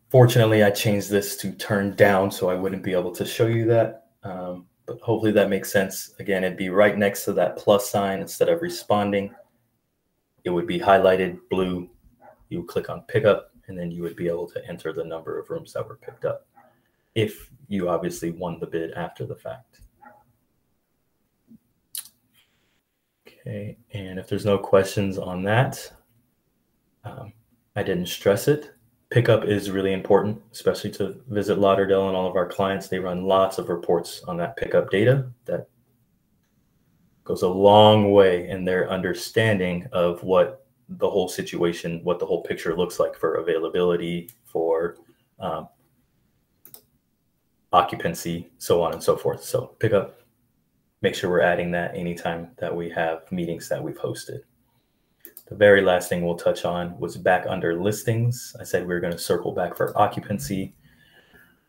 Fortunately, I changed this to turn down so I wouldn't be able to show you that. But hopefully that makes sense. Again, it'd be right next to that plus sign instead of responding. It would be highlighted blue. You would click on pickup and then you would be able to enter the number of rooms that were picked up if you obviously won the bid after the fact. Okay, and if there's no questions on that, I didn't stress it. Pickup is really important, especially to Visit Lauderdale and all of our clients. They run lots of reports on that pickup data. That goes a long way in their understanding of what the whole situation, what the whole picture looks like for availability, for occupancy, so on and so forth. So pickup, make sure we're adding that anytime that we have meetings that we've hosted. The very last thing we'll touch on was back under listings. I said we were going to circle back for occupancy.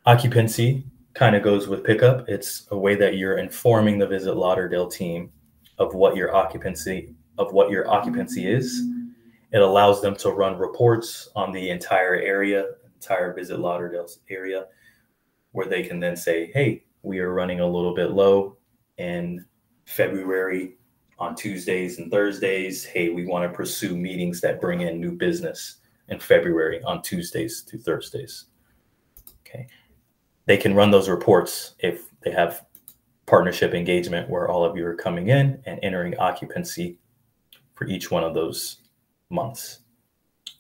Occupancy kind of goes with pickup. It's a way that you're informing the Visit Lauderdale team of what your occupancy is. It allows them to run reports on the entire area, entire Visit Lauderdale's area, where they can then say, hey, we are running a little bit low in February on Tuesdays and Thursdays. Hey, we want to pursue meetings that bring in new business in February on Tuesdays to Thursdays. Okay. They can run those reports if they have partnership engagement where all of you are coming in and entering occupancy for each one of those months.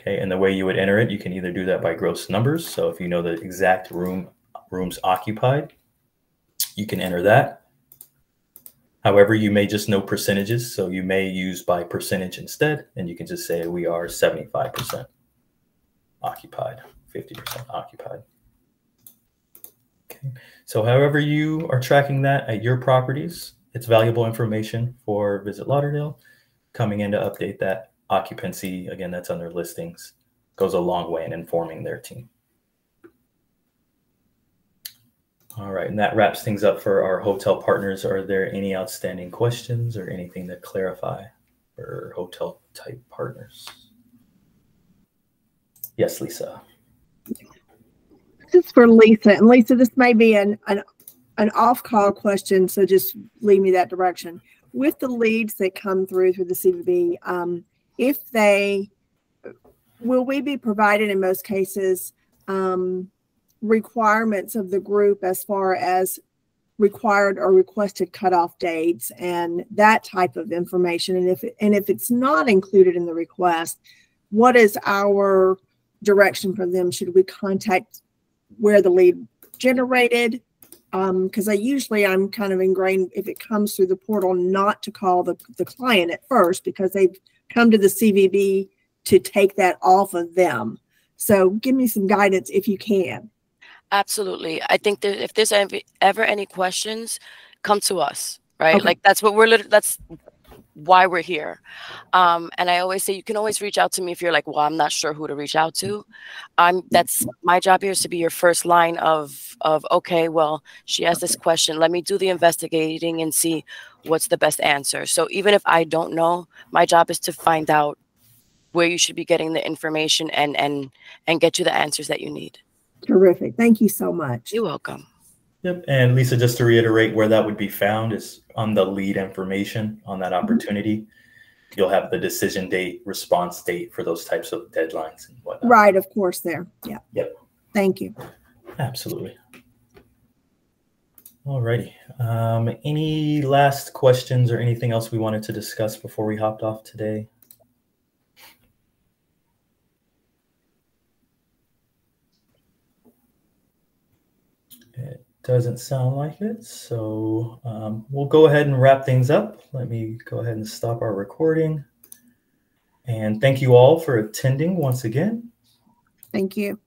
Okay. And the way you would enter it, you can either do that by gross numbers. So if you know the exact rooms occupied, you can enter that. However, you may just know percentages. So you may use by percentage instead, and you can just say we are 75% occupied, 50% occupied. Okay. So however you are tracking that at your properties, it's valuable information for Visit Lauderdale. Coming in to update that occupancy, again, that's under listings, goes a long way in informing their team. All right, and that wraps things up for our hotel partners. Are there any outstanding questions or anything to clarify for hotel type partners? Yes, Lisa. This is for Lisa. And Lisa, this may be an off-call question, so just lead me that direction. With the leads that come through the CVB, will we be provided in most cases requirements of the group as far as required or requested cutoff dates and that type of information? And if it's not included in the request, what is our direction for them? Should we contact where the lead generated? Because I'm kind of ingrained, if it comes through the portal, not to call the client at first, because they've come to the CVB to take that off of them. So give me some guidance if you can. Absolutely. I think that if there's ever any questions, come to us, right? Okay. Like that's why we're here. And I always say, you can always reach out to me if you're like, well, I'm not sure who to reach out to. That's my job here, is to be your first line of, okay, well, she has this question. Let me do the investigating and see what's the best answer. So even if I don't know, my job is to find out where you should be getting the information and get you the answers that you need. Terrific. Thank you so much. You're welcome. Yep. And Lisa, just to reiterate, where that would be found is on the lead information on that opportunity. You'll have the decision date, response date for those types of deadlines and whatnot. Right. Of course there. Yeah. Yep. Thank you. Absolutely. All righty. Any last questions or anything else we wanted to discuss before we hopped off today? It doesn't sound like it. So we'll go ahead and wrap things up. Let me go ahead and stop our recording. And thank you all for attending once again. Thank you.